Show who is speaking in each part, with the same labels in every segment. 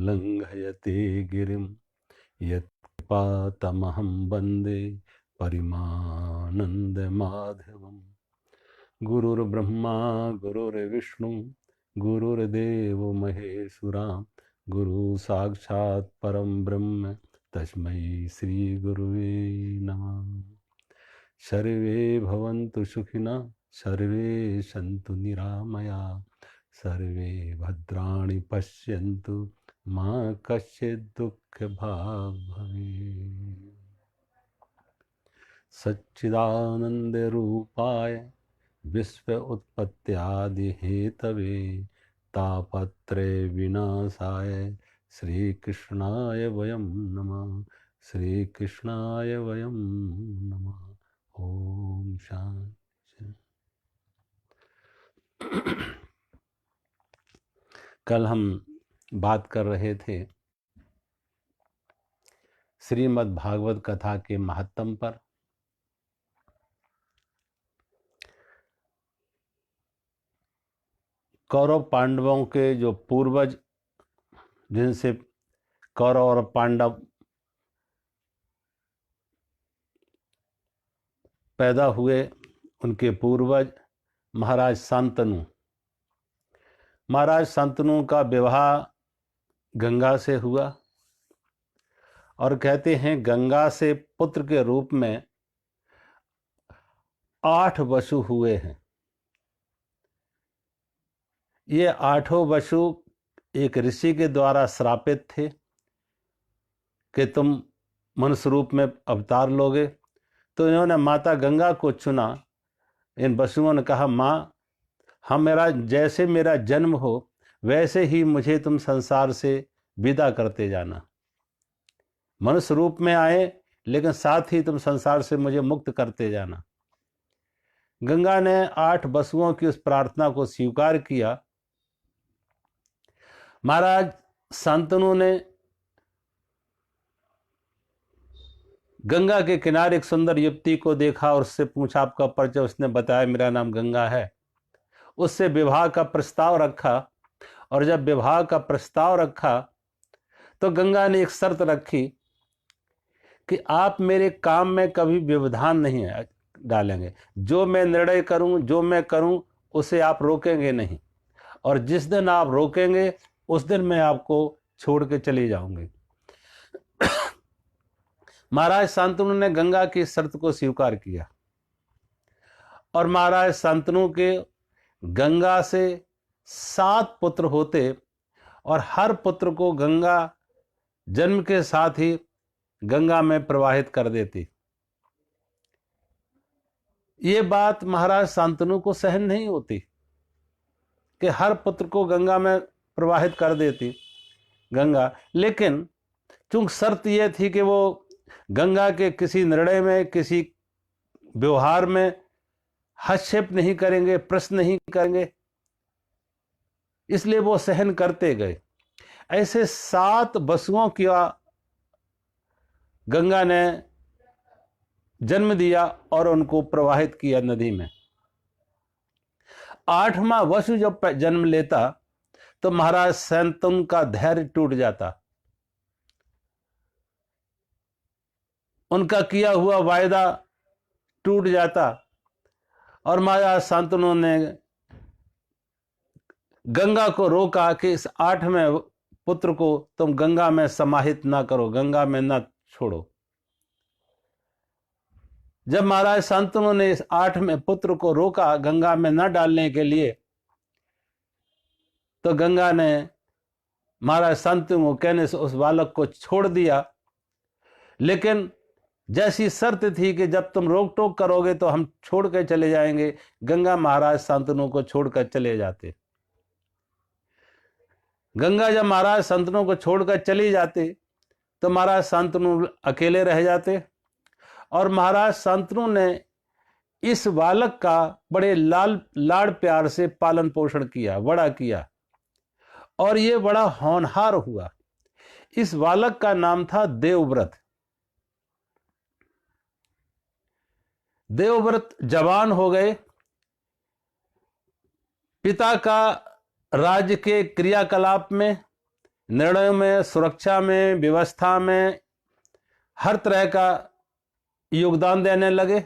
Speaker 1: लंघयते गिरिं यत्कृपातमहं वन्दे परिमानन्दमाधवम्। गुरुर्ब्रह्मा गुरुर्विष्णु गुरुर्देवो महेश्वरा गुरु साक्षात् परम ब्रह्म तस्मै श्री गुरुवे नमः। सर्वे भवन्तु सुखिनः सर्वे सन्तु निरामया सर्वे भद्राणि पश्यन्तु मा कश्चित् दुःखभाग् भवेत्। सच्चिदानंद रूपाय विश्व उत्पत्त्यादि हेतवे तापत्रय विनाशाय श्री कृष्णाय वयं नमः। श्री कृष्णाय वयं नमः। ओम शांति। कल हम बात कर रहे थे श्रीमद् भागवत कथा के महत्तम पर। कौरव पांडवों के जो पूर्वज, जिनसे कौरव और पांडव पैदा हुए, उनके पूर्वज महाराज शांतनु। महाराज शांतनु का विवाह गंगा से हुआ और कहते हैं गंगा से पुत्र के रूप में 8 वसु हुए हैं। ये 8 वसु एक ऋषि के द्वारा श्रापित थे कि तुम मनुष्य रूप में अवतार लोगे। तो इन्होंने माता गंगा को चुना। इन वसुओं ने कहा, माँ, जैसे मेरा जन्म हो वैसे ही मुझे तुम संसार से विदा करते जाना। मनुष्य रूप में आए लेकिन साथ ही तुम संसार से मुझे मुक्त करते जाना। गंगा ने 8 वसुओं की उस प्रार्थना को स्वीकार किया। महाराज शांतनु ने गंगा के किनारे एक सुंदर युवती को देखा और उससे पूछा, आपका परिचय? उसने बताया, मेरा नाम गंगा है। उससे विवाह का प्रस्ताव रखा और जब विवाह का प्रस्ताव रखा तो गंगा ने एक शर्त रखी कि आप मेरे काम में कभी व्यवधान नहीं डालेंगे। जो मैं निर्णय करूं, जो मैं करूं, उसे आप रोकेंगे नहीं, और जिस दिन आप रोकेंगे उस दिन मैं आपको छोड़ के चली जाऊंगी। महाराज शांतनु ने गंगा की शर्त को स्वीकार किया और महाराज शांतनु के गंगा से 7 पुत्र होते और हर पुत्र को गंगा जन्म के साथ ही गंगा में प्रवाहित कर देती। ये बात महाराज शांतनु को सहन नहीं होती कि हर पुत्र को गंगा में प्रवाहित कर देती गंगा। लेकिन चूंकि शर्त यह थी कि वो गंगा के किसी निर्णय में, किसी व्यवहार में हस्तक्षेप नहीं करेंगे, प्रश्न नहीं करेंगे, इसलिए वो सहन करते गए। ऐसे 7 वसुओं की गंगा ने जन्म दिया और उनको प्रवाहित किया नदी में। 8वां वसु जब जन्म लेता तो महाराज शांतनु का धैर्य टूट जाता। उनका किया हुआ वायदा टूट जाता और महाराज शांतनु ने गंगा को रोका कि इस 8वें पुत्र को तुम गंगा में समाहित ना करो, गंगा में ना छोड़ो। जब महाराज शांतनु ने इस 8वें पुत्र को रोका गंगा में न डालने के लिए, तो गंगा ने महाराज शांतनु कहने से उस बालक को छोड़ दिया। लेकिन जैसी शर्त थी कि जब तुम रोक टोक करोगे तो हम छोड़ कर चले जाएंगे, गंगा महाराज शांतनु को छोड़कर चले जाते। गंगा जब महाराज शांतनु को छोड़कर चली जाती तो महाराज शांतनु अकेले रह जाते और महाराज शांतनु ने इस बालक का बड़े लाड़ प्यार से पालन पोषण किया, बड़ा किया और ये बड़ा होनहार हुआ। इस बालक का नाम था देवव्रत। देवव्रत जवान हो गए। पिता का राज्य के क्रियाकलाप में निर्णयों में, सुरक्षा में, व्यवस्था में हर तरह का योगदान देने लगे।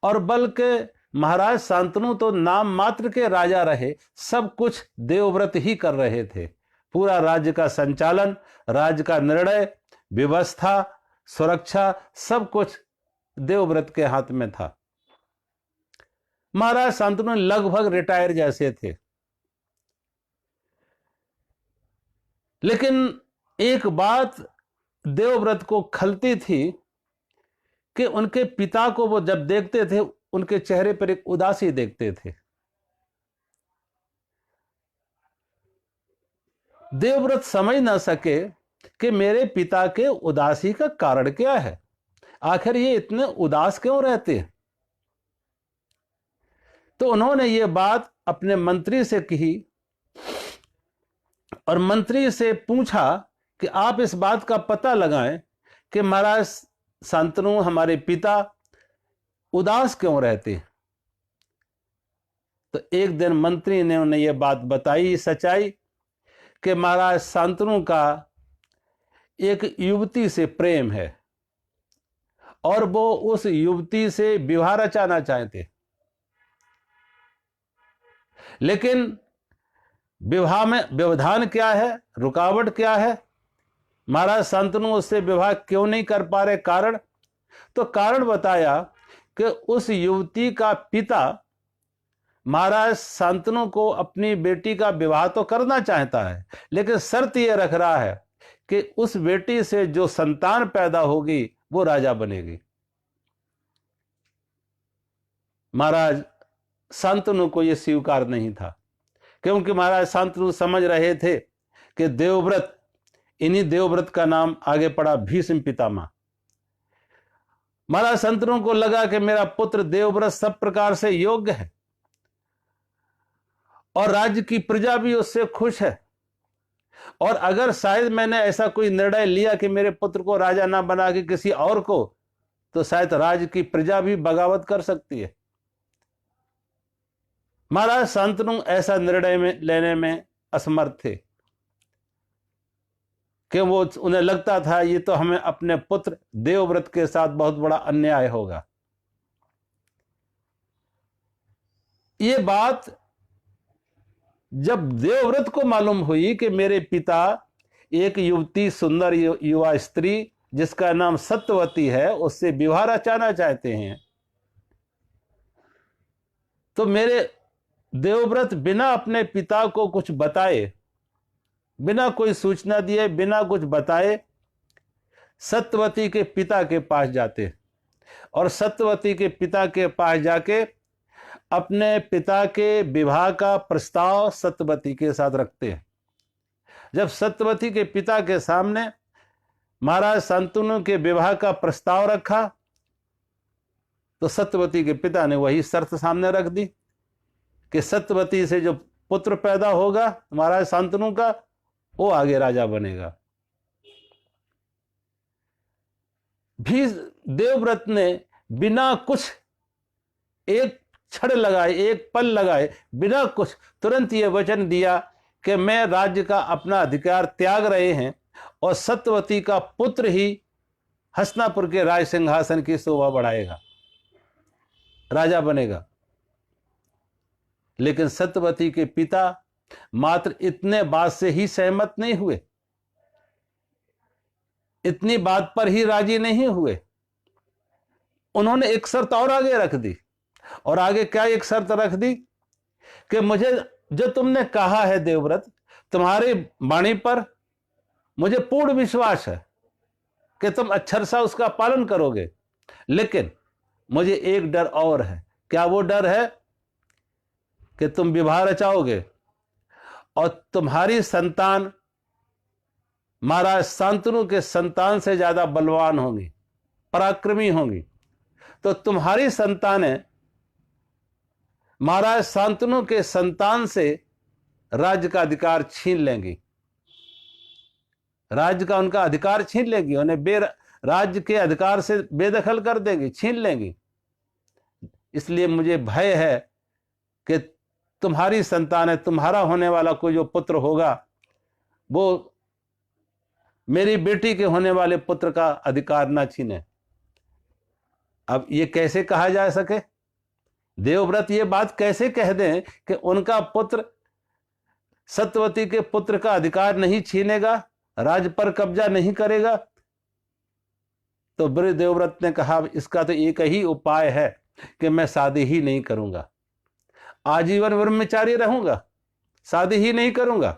Speaker 1: और बल्कि महाराज शांतनु तो नाम मात्र के राजा रहे, सब कुछ देवव्रत ही कर रहे थे। पूरा राज्य का संचालन, राज्य का निर्णय, व्यवस्था, सुरक्षा, सब कुछ देवव्रत के हाथ में था। महाराज शांतनु लगभग रिटायर जैसे थे। लेकिन एक बात देवव्रत को खलती थी कि उनके पिता को वो जब देखते थे, उनके चेहरे पर एक उदासी देखते थे। देवव्रत समझ ना सके कि मेरे पिता के उदासी का कारण क्या है, आखिर ये इतने उदास क्यों रहते हैं। तो उन्होंने ये बात अपने मंत्री से कही और मंत्री से पूछा कि आप इस बात का पता लगाएं कि महाराज शांतनु हमारे पिता उदास क्यों रहते। तो एक दिन मंत्री ने उन्हें यह बात बताई, सच्चाई, कि महाराज शांतनु का एक युवती से प्रेम है और वो उस युवती से विवाह रचाना चाहते, लेकिन विवाह में व्यवधान क्या है, रुकावट क्या है, महाराज शांतनु उससे विवाह क्यों नहीं कर पा रहे, कारण। तो कारण बताया कि उस युवती का पिता महाराज शांतनु को अपनी बेटी का विवाह तो करना चाहता है, लेकिन शर्त यह रख रहा है कि उस बेटी से जो संतान पैदा होगी वो राजा बनेगी। महाराज शांतनु को यह स्वीकार नहीं था, क्योंकि महाराज शांतनु समझ रहे थे कि देवव्रत, इन्हीं देवव्रत का नाम आगे पड़ा भीष्म पितामह। महाराज शांतनु को लगा कि मेरा पुत्र देवव्रत सब प्रकार से योग्य है और राज्य की प्रजा भी उससे खुश है, और अगर शायद मैंने ऐसा कोई निर्णय लिया कि मेरे पुत्र को राजा ना बना के किसी और को, तो शायद राज्य की प्रजा भी बगावत कर सकती है। महाराज शांतनु ऐसा निर्णय लेने में असमर्थ थे कि वो, उन्हें लगता था ये तो हमें अपने पुत्र देवव्रत के साथ बहुत बड़ा अन्याय होगा। ये बात जब देवव्रत को मालूम हुई कि मेरे पिता एक युवती, सुंदर युवा स्त्री जिसका नाम सत्यवती है, उससे विवाह रचाना चाहते हैं, तो मेरे देवव्रत बिना अपने पिता को कुछ बताए, बिना कोई सूचना दिए, बिना कुछ बताए सत्यवती के पिता के पास जाते और सत्यवती के पिता के पास जाके अपने पिता के विवाह का प्रस्ताव सत्यवती के साथ रखते हैं। जब सत्यवती के पिता के सामने महाराज शांतनु के विवाह का प्रस्ताव रखा, तो सत्यवती के पिता ने वही शर्त सामने रख दी कि सत्यवती से जो पुत्र पैदा होगा महाराज शांतनु का, वो आगे राजा बनेगा। भी देवव्रत ने बिना कुछ एक क्षण लगाए, एक पल लगाए, बिना कुछ तुरंत ये वचन दिया कि मैं राज्य का अपना अधिकार त्याग रहे हैं और सत्यवती का पुत्र ही हस्तिनापुर के राज सिंहासन की शोभा बढ़ाएगा, राजा बनेगा। लेकिन सत्यवती के पिता मात्र इतने बात से ही सहमत नहीं हुए, इतनी बात पर ही राजी नहीं हुए। उन्होंने एक शर्त और आगे रख दी, और आगे क्या एक शर्त रख दी कि मुझे जो तुमने कहा है देवव्रत, तुम्हारी वाणी पर मुझे पूर्ण विश्वास है कि तुम अक्षर सा उसका पालन करोगे, लेकिन मुझे एक डर और है। क्या वो डर है कि तुम विवाह रचाओगे और तुम्हारी संतान महाराज शांतनु के संतान से ज्यादा बलवान होंगी, पराक्रमी होंगी, तो तुम्हारी संतानें महाराज शांतनु के संतान से राज्य का अधिकार छीन लेंगी, राज्य का उनका अधिकार छीन लेंगी, उन्हें राज्य के अधिकार से बेदखल कर देंगी, छीन लेंगी। इसलिए मुझे भय है कि तुम्हारी संतान है, तुम्हारा होने वाला कोई जो पुत्र होगा वो मेरी बेटी के होने वाले पुत्र का अधिकार ना छीने। अब ये कैसे कहा जा सके? देवव्रत ये बात कैसे कह दें कि उनका पुत्र सत्यवती के पुत्र का अधिकार नहीं छीनेगा, राज पर कब्जा नहीं करेगा? तो बड़े देवव्रत ने कहा, इसका तो एक ही उपाय है कि मैं शादी ही नहीं करूंगा, आजीवन ब्रह्मचारी रहूंगा, शादी ही नहीं करूंगा।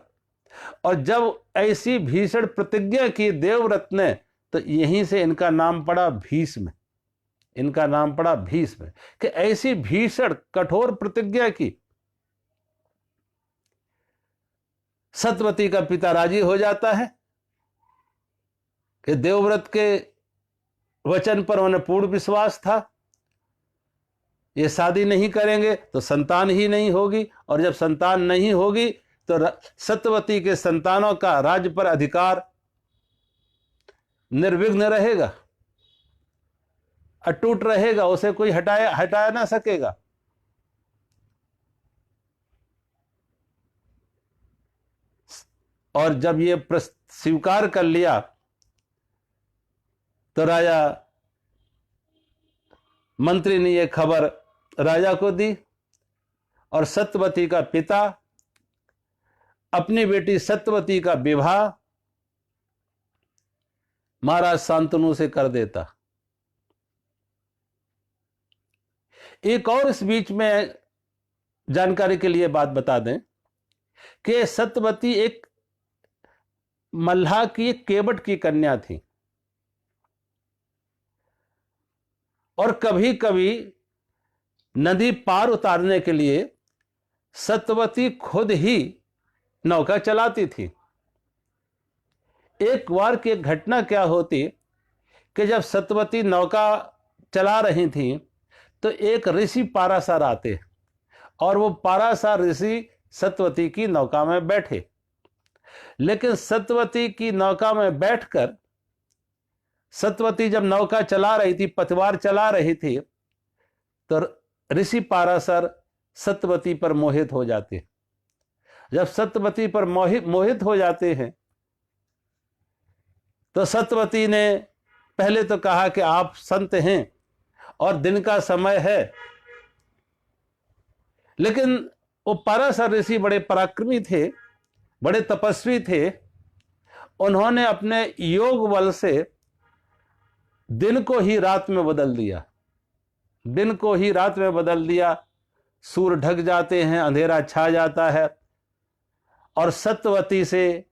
Speaker 1: और जब ऐसी भीषण प्रतिज्ञा की देवव्रत ने, तो यहीं से इनका नाम पड़ा भीष्म। इनका नाम पड़ा भीष्म कि ऐसी भीषण कठोर प्रतिज्ञा की। सत्यवती का पिता राजी हो जाता है कि देवव्रत के वचन पर उन्हें पूर्ण विश्वास था, ये शादी नहीं करेंगे तो संतान ही नहीं होगी, और जब संतान नहीं होगी तो सत्यवती के संतानों का राज्य पर अधिकार निर्विघ्न रहेगा, अटूट रहेगा, उसे कोई हटाया ना सकेगा। और जब ये स्वीकार कर लिया तो राजा मंत्री ने यह खबर राजा को दी, और सत्यवती का पिता अपनी बेटी सत्यवती का विवाह महाराज शांतनु से कर देता। एक और इस बीच में जानकारी के लिए बात बता दें कि सत्यवती एक मल्लाह की, केवट की कन्या थी, और कभी कभी नदी पार उतारने के लिए सत्यवती खुद ही नौका चलाती थी। एक बार की एक घटना क्या होती कि जब सत्यवती नौका चला रही थी तो एक ऋषि पाराशर आते, और वो पाराशर ऋषि सत्यवती की नौका में बैठे। लेकिन सत्यवती की नौका में बैठकर सत्यवती जब नौका चला रही थी, पतवार चला रही थी, तो ऋषि पाराशर सत्यवती पर मोहित हो जाते। जब सत्यवती पर मोहित हो जाते हैं तो सत्यवती ने पहले तो कहा कि आप संत हैं और दिन का समय है, लेकिन वो पाराशर ऋषि बड़े पराक्रमी थे, बड़े तपस्वी थे। उन्होंने अपने योग बल से दिन को ही रात में बदल दिया, दिन को ही रात में बदल दिया। सूर्य ढक जाते हैं, अंधेरा छा जाता है, और सत्यवती से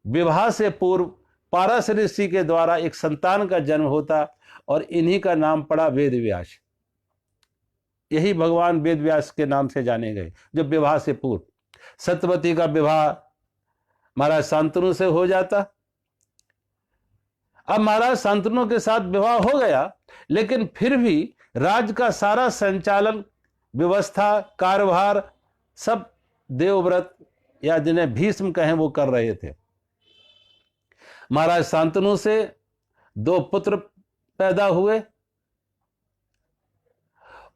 Speaker 1: विवाह से पूर्व पाराशर ऋषि के द्वारा एक संतान का जन्म होता, और इन्हीं का नाम पड़ा वेदव्यास। यही भगवान वेदव्यास के नाम से जाने गए, जो विवाह से पूर्व। सत्यवती का विवाह महाराज शांतनु से हो जाता। अब महाराज शांतनु के साथ विवाह हो गया, लेकिन फिर भी राज का सारा संचालन, व्यवस्था, कार्यभार सब देवव्रत या जिन्हें भीष्म कहें वो कर रहे थे। महाराज शांतनु से 2 पुत्र पैदा हुए,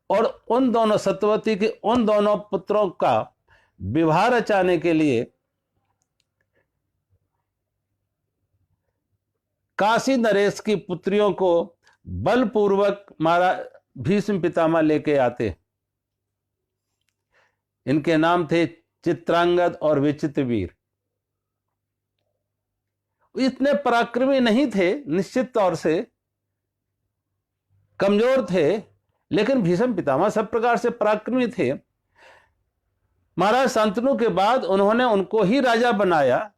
Speaker 1: और उन दोनों सत्यवती के उन दोनों पुत्रों का विवाह रचाने के लिए काशी नरेश की पुत्रियों को बलपूर्वक महाराज भीष्म पितामह लेके आते। इनके नाम थे चित्रांगद और विचित्रवीर। इतने पराक्रमी नहीं थे, निश्चित तौर से कमजोर थे, लेकिन भीष्म पितामह सब प्रकार से पराक्रमी थे। महाराज शांतनु के बाद उन्होंने उनको ही राजा बनाया,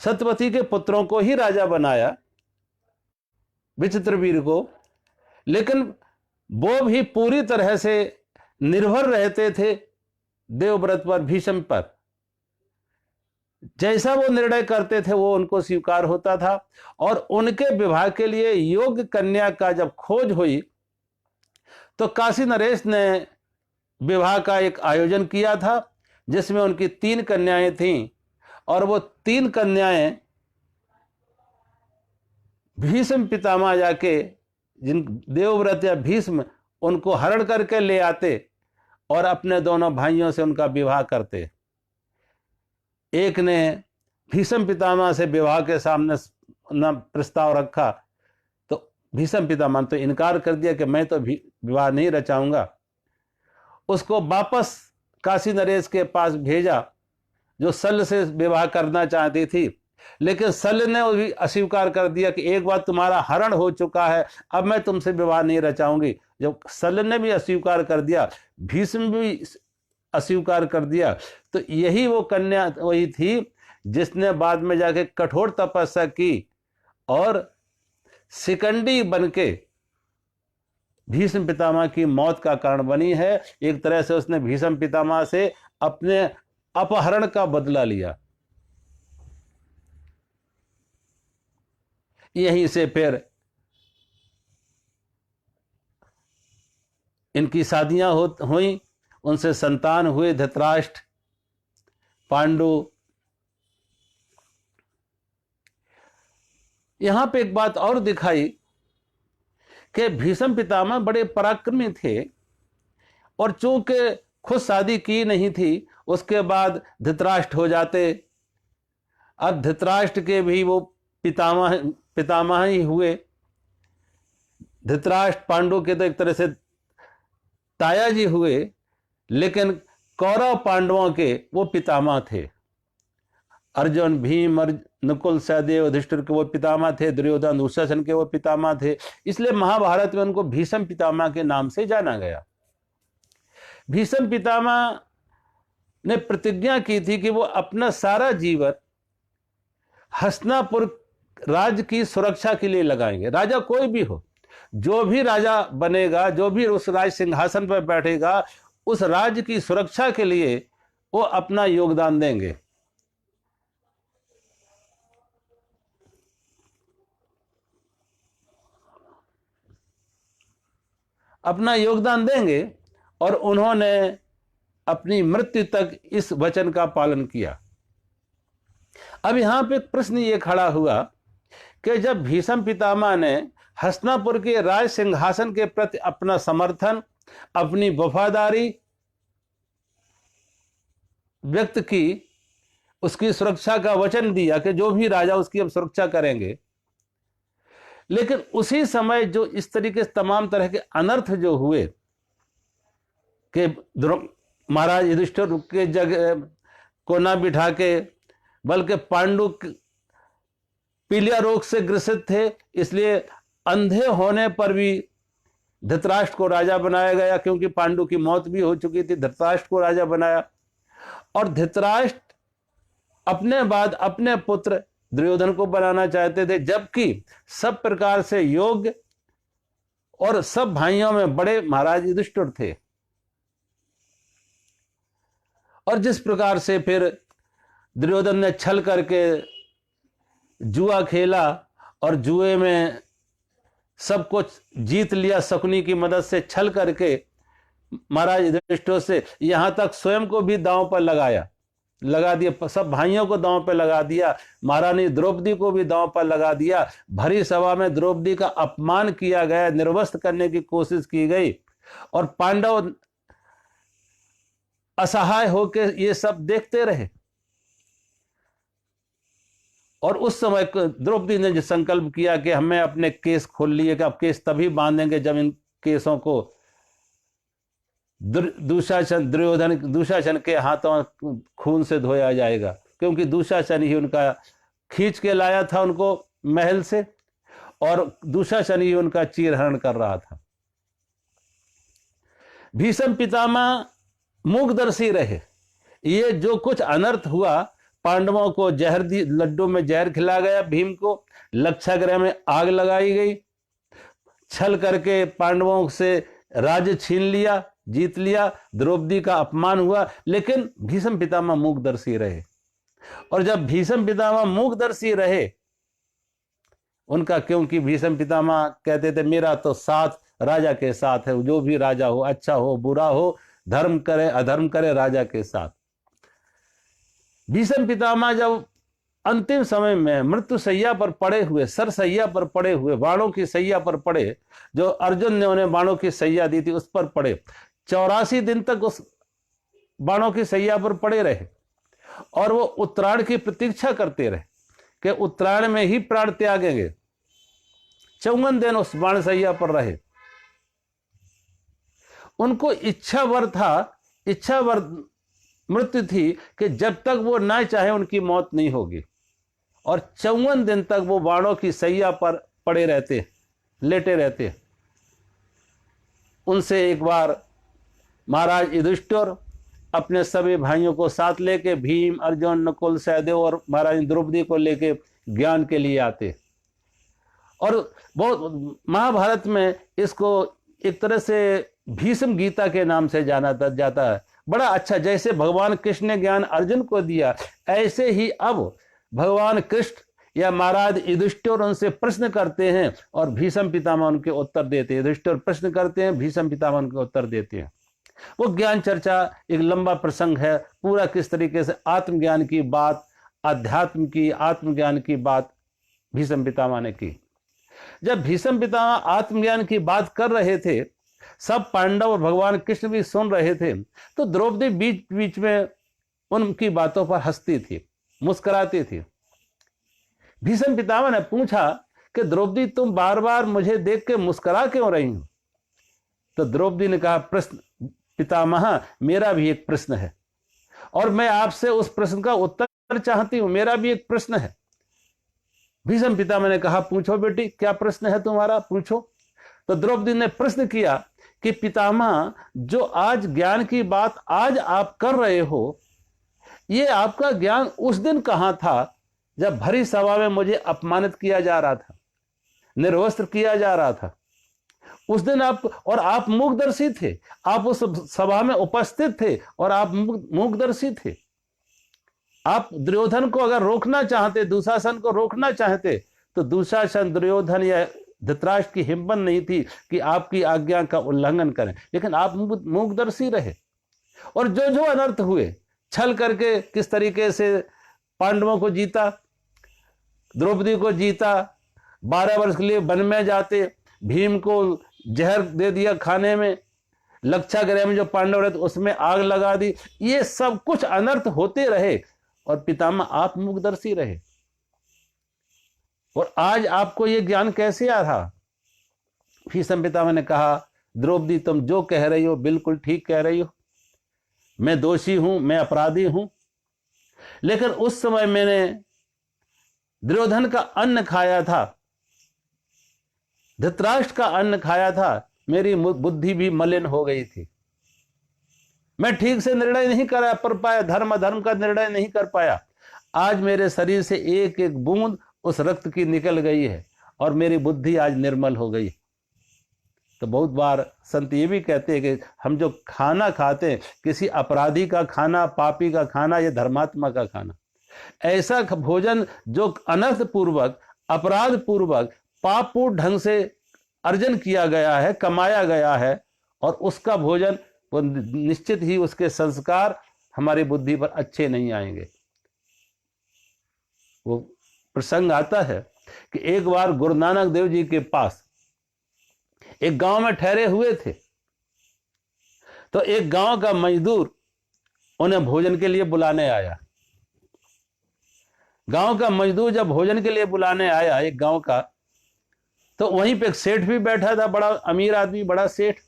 Speaker 1: सत्यवती के पुत्रों को ही राजा बनाया, विचित्रवीर को। लेकिन वो भी पूरी तरह से निर्भर रहते थे देवव्रत पर, भीष्म पर। जैसा वो निर्णय करते थे वो उनको स्वीकार होता था। और उनके विवाह के लिए योग्य कन्या का जब खोज हुई तो काशी नरेश ने विवाह का एक आयोजन किया था, जिसमें उनकी 3 कन्याएं थीं, और वो 3 कन्याएं भीष्म पितामह जाके, जिन देवव्रत या भीष्म उनको हरण करके ले आते और अपने दोनों भाइयों से उनका विवाह करते। एक ने भीष्म पितामह से विवाह के सामने न प्रस्ताव रखा तो भीष्म पितामह ने तो इनकार कर दिया कि मैं तो विवाह नहीं रचाऊंगा। उसको वापस काशी नरेश के पास भेजा जो शल्य से विवाह करना चाहती थी, लेकिन शल्य ने भी अस्वीकार कर दिया कि एक बार तुम्हारा हरण हो चुका है, अब मैं तुमसे विवाह नहीं रचाऊंगी। जब शल्य ने भी अस्वीकार कर दिया, भीष्म भी अस्वीकार कर दिया, तो यही वो कन्या वही थी जिसने बाद में जाके कठोर तपस्या की और शिखंडी बनके भीष्म पितामह की मौत का कारण बनी है। एक तरह से उसने भीष्म पितामह से अपने अपहरण का बदला लिया। यहीं से फिर इनकी शादियां हुई, उनसे संतान हुए धृतराष्ट्र, पांडु। यहां पे एक बात और दिखाई कि भीष्म पितामह बड़े पराक्रमी थे और चूंकि खुद शादी की नहीं थी, उसके बाद धृतराष्ट्र हो जाते। अब धृतराष्ट्र के भी वो पितामह ही हुए। धृतराष्ट्र पांडु के तो एक तरह से ताया जी हुए, लेकिन कौरव पांडवों के वो पितामह थे। अर्जुन, भीम, नकुल, सहदेव, युधिष्ठिर के वो पितामह थे, दुर्योधन, दुशासन के वो पितामह थे। इसलिए महाभारत में उनको भीष्म पितामह के नाम से जाना गया। भीष्म पितामह ने प्रतिज्ञा की थी कि वो अपना सारा जीवन हस्तिनापुर राज्य की सुरक्षा के लिए लगाएंगे। राजा कोई भी हो, जो भी राजा बनेगा, जो भी उस राज सिंहासन पर बैठेगा, उस राज्य की सुरक्षा के लिए वो अपना योगदान देंगे। अपना योगदान देंगे और उन्होंने अपनी मृत्यु तक इस वचन का पालन किया। अब यहां पे प्रश्न ये खड़ा हुआ कि जब भीष्म पितामह ने हस्तिनापुर के राज सिंहासन के प्रति अपना समर्थन, अपनी वफादारी व्यक्त की, उसकी सुरक्षा का वचन दिया कि जो भी राजा उसकी हम सुरक्षा करेंगे, लेकिन उसी समय जो इस तरीके से तमाम तरह के अनर्थ जो हुए कि महाराज युधिष्ठिर के जगह को ना बिठा के, बल्कि पांडु पीलिया रोग से ग्रसित थे, इसलिए अंधे होने पर भी धृतराष्ट्र को राजा बनाया गया, क्योंकि पांडु की मौत भी हो चुकी थी। धृतराष्ट्र को राजा बनाया और धृतराष्ट्र अपने बाद अपने पुत्र दुर्योधन को बनाना चाहते थे, जबकि सब प्रकार से योग्य और सब भाइयों में बड़े महाराज युधिष्ठिर थे। और जिस प्रकार से फिर दुर्योधन ने छल करके जुआ खेला और जुए में सब कुछ जीत लिया, शकुनी की मदद से छल करके महाराज युधिष्ठिर से, यहां तक स्वयं को भी दांव पर लगा दिया, सब भाइयों को दांव पर लगा दिया, महारानी द्रौपदी को भी दांव पर लगा दिया। भरी सभा में द्रौपदी का अपमान किया गया, निर्वस्त्र करने की कोशिश की गई और पांडव असहाय होकर ये सब देखते रहे। और उस समय द्रौपदी ने जो संकल्प किया कि हमें अपने केस खोल लिए, कि अब केस तभी बांधेंगे जब इन केसों को दुशासन के हाथों खून से धोया जाएगा, क्योंकि दुशासन ही उनका खींच के लाया था उनको महल से, और दुशासन ही उनका चीरहरण कर रहा था। भीष्म पितामह मूकदर्शी रहे। ये जो कुछ अनर्थ हुआ, पांडवों को लड्डू में जहर खिला गया, भीम को लक्षागृह में आग लगाई गई, छल करके पांडवों से राज्य छीन लिया, जीत लिया, द्रौपदी का अपमान हुआ, लेकिन भीष्म पितामह मूकदर्शी रहे। और जब भीष्म पितामह मूकदर्शी रहे उनका, क्योंकि भीष्म पितामह कहते थे मेरा तो साथ राजा के साथ है, जो भी राजा हो, अच्छा हो बुरा हो, धर्म करे अधर्म करे, राजा के साथ। भीष्म पितामह जब अंतिम समय में मृत्यु सैया पर पड़े हुए, सर सैया पर पड़े हुए, बाणों की सैया पर पड़े, जो अर्जुन ने उन्हें बाणों की सैया दी थी उस पर पड़े, 84 दिन तक उस बाणों की सैया पर पड़े रहे। और वो उत्तरायण की प्रतीक्षा करते रहे कि उत्तरायण में ही प्राण त्यागेंगे। 54 दिन उस बाणसैया पर रहे। उनको इच्छा वर मृत्यु थी कि जब तक वो ना चाहे उनकी मौत नहीं होगी। और 54 दिन तक वो बाणों की सैया पर पड़े रहते, लेटे रहते। उनसे एक बार महाराज युधिष्ठिर अपने सभी भाइयों को साथ लेके, भीम, अर्जुन, नकुल, सहदेव और महाराज द्रौपदी को लेके ज्ञान के लिए आते। और बहुत महाभारत में इसको एक तरह से भीष्म गीता के नाम से जाना जाता है। बड़ा अच्छा, जैसे भगवान कृष्ण ने ज्ञान अर्जुन को दिया, ऐसे ही अब भगवान कृष्ण या महाराज युधिष्ठिर उनसे प्रश्न करते हैं और भीष्म पितामह उनके उत्तर देते हैं। युधिष्ठिर प्रश्न करते हैं, भीष्म पितामह उनके उत्तर देते हैं। वो ज्ञान चर्चा एक लंबा प्रसंग है, पूरा किस तरीके से आत्मज्ञान की बात, अध्यात्म की, आत्मज्ञान की बात भीष्म पितामह ने की। जब भीष्म पितामह आत्मज्ञान की बात कर रहे थे, सब पांडव और भगवान कृष्ण भी सुन रहे थे, तो द्रौपदी बीच बीच में उनकी बातों पर हंसती थी, मुस्कुराती थी। भीष्म पितामह ने पूछा कि द्रौपदी, तुम बार बार मुझे देख के मुस्कुरा क्यों रही हो? तो द्रौपदी ने कहा, प्रश्न पितामह, मेरा भी एक प्रश्न है और मैं आपसे उस प्रश्न का उत्तर चाहती हूं। मेरा भी एक प्रश्न है। भीष्म पितामह ने कहा, पूछो बेटी, क्या प्रश्न है तुम्हारा, पूछो। तो द्रौपदी ने प्रश्न किया कि पितामह, जो आज ज्ञान की बात आज आप कर रहे हो, ये आपका ज्ञान उस दिन कहां था जब भरी सभा में मुझे अपमानित किया जा रहा था, निर्वस्त्र किया जा रहा था। उस दिन आप मूकदर्शी थे, आप उस सभा में उपस्थित थे और आप मूकदर्शी थे। आप दुर्योधन को अगर रोकना चाहते, दुशासन को रोकना चाहते, तो दुशासन, दुर्योधन या धृतराष्ट्र की हिम्मत नहीं थी कि आपकी आज्ञा का उल्लंघन करें, लेकिन आप मूकदर्शी रहे। और जो जो अनर्थ हुए, छल करके किस तरीके से पांडवों को जीता, द्रौपदी को जीता, 12 वर्ष के लिए वन में जाते, भीम को जहर दे दिया खाने में, लक्षागृह में जो पांडव रहते उसमें आग लगा दी। ये सब कुछ अनर्थ होते रहे और पितामह आप मूकदर्शी रहे। और आज आपको ये ज्ञान कैसे आ रहा? भीष्म पितामह ने कहा, द्रौपदी, तुम जो कह रही हो बिल्कुल ठीक कह रही हो। मैं दोषी हूं, मैं अपराधी हूं, लेकिन उस समय मैंने दुर्योधन का अन्न खाया था, धृतराष्ट्र का अन्न खाया था, मेरी बुद्धि भी मलिन हो गई थी। मैं ठीक से निर्णय नहीं कर पाया, धर्म अधर्म का निर्णय नहीं कर पाया। आज मेरे शरीर से एक एक बूंद उस रक्त की निकल गई है और मेरी बुद्धि आज निर्मल हो गई। तो बहुत बार संत ये भी कहते हैं कि हम जो खाना खाते हैं, किसी अपराधी का खाना, पापी का खाना या धर्मात्मा का खाना, ऐसा भोजन जो अनर्थ पूर्वक, अपराध पूर्वक, पापपूर्ण ढंग से अर्जन किया गया है, कमाया गया है, और उसका भोजन, वो निश्चित ही उसके संस्कार हमारी बुद्धि पर अच्छे नहीं आएंगे। वो प्रसंग आता है कि एक बार गुरु नानक देव जी के पास एक गांव में ठहरे हुए थे, तो एक गांव का मजदूर उन्हें भोजन के लिए बुलाने आया। गांव का मजदूर जब भोजन के लिए बुलाने आया एक गांव का, तो वहीं पे एक सेठ भी बैठा था, बड़ा अमीर आदमी, बड़ा सेठ।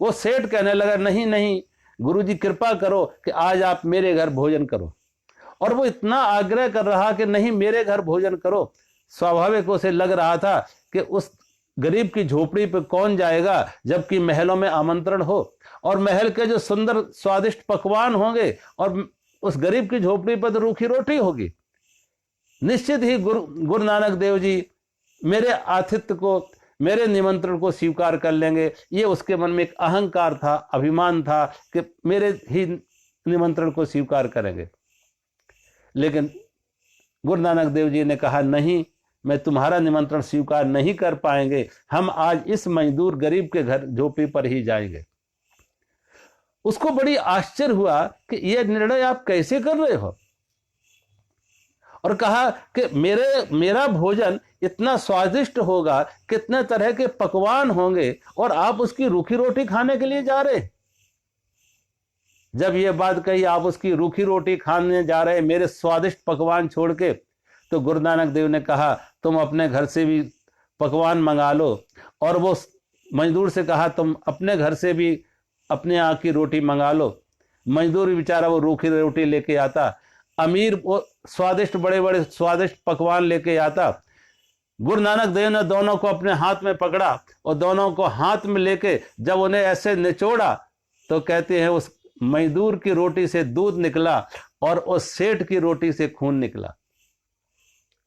Speaker 1: वो सेठ कहने लगा, नहीं नहीं गुरुजी, कृपा करो कि आज आप मेरे घर भोजन करो। और वो इतना आग्रह कर रहा कि नहीं, मेरे घर भोजन करो। स्वाभाविक उसे लग रहा था कि उस गरीब की झोपड़ी पे कौन जाएगा, जबकि महलों में आमंत्रण हो और महल के जो सुंदर स्वादिष्ट पकवान होंगे, और उस गरीब की झोपड़ी पर तो रूखी रोटी होगी। निश्चित ही गुरु नानक देव जी मेरे आतिथ्य को, मेरे निमंत्रण को स्वीकार कर लेंगे। ये उसके मन में एक अहंकार था, अभिमान था कि मेरे ही निमंत्रण को स्वीकार करेंगे। लेकिन गुरु नानक देव जी ने कहा, नहीं, मैं तुम्हारा निमंत्रण स्वीकार नहीं कर पाएंगे। हम आज इस मजदूर गरीब के घर झोपड़ी पर ही जाएंगे। उसको बड़ी आश्चर्य हुआ कि यह निर्णय आप कैसे कर रहे हो, और कहा कि मेरा भोजन इतना स्वादिष्ट होगा, कितने तरह के पकवान होंगे, और आप उसकी रूखी रोटी खाने के लिए जा रहे। जब ये बात कही आप उसकी रूखी रोटी खाने जा रहे मेरे स्वादिष्ट पकवान छोड़ के, तो गुरु नानक देव ने कहा तुम अपने घर से भी पकवान मंगा लो। और वो मजदूर से कहा तुम अपने घर से भी अपने यहाँ की रोटी मंगा लो। मजदूर बेचारा वो रूखी रोटी लेके आता, अमीर वो स्वादिष्ट बड़े बड़े स्वादिष्ट पकवान लेके आता। गुरु नानक देव ने दोनों को अपने हाथ में पकड़ा और दोनों को हाथ में लेके जब उन्हें ऐसे निचोड़ा तो कहते हैं उस मजदूर की रोटी से दूध निकला और उस सेठ की रोटी से खून निकला।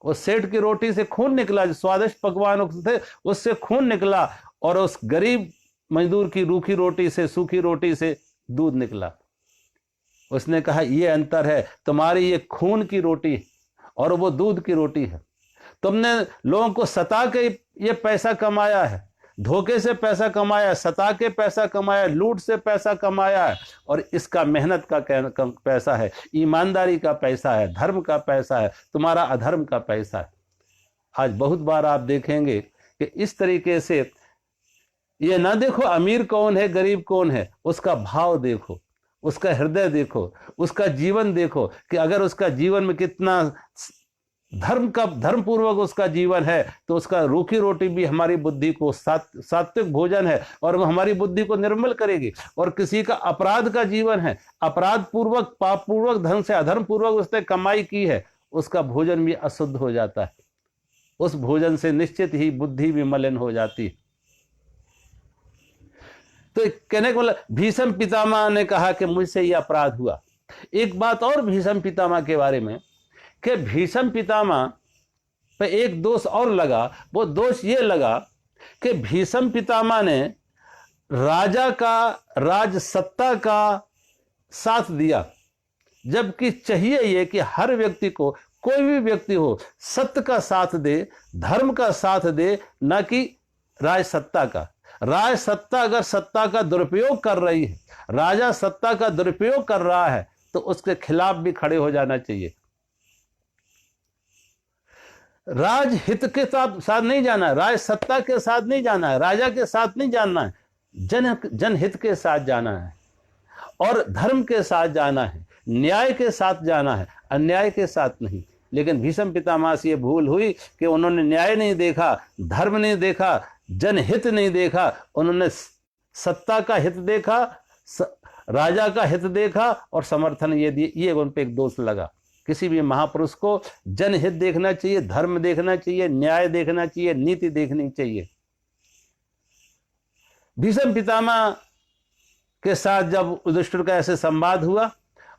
Speaker 1: उस सेठ की रोटी से खून निकला, जो स्वादिष्ट पकवान थे उससे खून निकला, और उस गरीब मजदूर की रूखी रोटी से, सूखी रोटी से दूध निकला। उसने कहा ये अंतर है, तुम्हारी ये खून की रोटी और वो दूध की रोटी है। तुमने लोगों को सता के ये पैसा कमाया है, धोखे से पैसा कमाया, सता के पैसा कमाया, लूट से पैसा कमाया है, और इसका मेहनत का पैसा है, ईमानदारी का पैसा है, धर्म का पैसा है, तुम्हारा अधर्म का पैसा है। आज बहुत बार आप देखेंगे कि इस तरीके से ये ना देखो अमीर कौन है गरीब कौन है, उसका भाव देखो, उसका हृदय देखो, उसका जीवन देखो कि अगर उसका जीवन में कितना धर्म पूर्वक उसका जीवन है तो उसका रूखी रोटी भी हमारी बुद्धि को सात्विक भोजन है और वो हमारी बुद्धि को निर्मल करेगी। और किसी का अपराध का जीवन है, अपराध पूर्वक पाप पूर्वक ढंग से अधर्म पूर्वक उसने कमाई की है, उसका भोजन भी अशुद्ध हो जाता है। उस भोजन से निश्चित ही बुद्धि भी मलिन हो जाती है। तो कहने का मतलब भीष्म पितामह ने कहा कि मुझसे यह अपराध हुआ। एक बात और भीष्म पितामह के बारे में कि भीष्म पितामह पे एक दोष और लगा। वो दोष ये लगा कि भीष्म पितामह ने राजा का राज सत्ता का साथ दिया, जबकि चाहिए ये कि हर व्यक्ति को, कोई भी व्यक्ति हो, सत्य का साथ दे, धर्म का साथ दे, न कि राज सत्ता का। राज सत्ता अगर सत्ता का दुरुपयोग कर रही है, राजा सत्ता का दुरुपयोग कर रहा है, तो उसके खिलाफ भी खड़े हो जाना चाहिए। राज हित के साथ नहीं जाना है, राज सत्ता के साथ नहीं जाना है, राजा के साथ नहीं जाना है, जनहित के साथ जाना है और धर्म के साथ जाना है, न्याय के साथ जाना है, अन्याय के साथ नहीं। लेकिन भीष्म पितामह से ये भूल हुई कि उन्होंने न्याय नहीं देखा, धर्म नहीं देखा, जनहित नहीं देखा, उन्होंने सत्ता का हित देखा, राजा का हित देखा और समर्थन ये दिए। ये उन पे एक दोष लगा। किसी भी महापुरुष को जनहित देखना चाहिए, धर्म देखना चाहिए, न्याय देखना चाहिए, नीति देखनी चाहिए। भीष्म पितामह के साथ जब युधिष्ठिर का ऐसे संवाद हुआ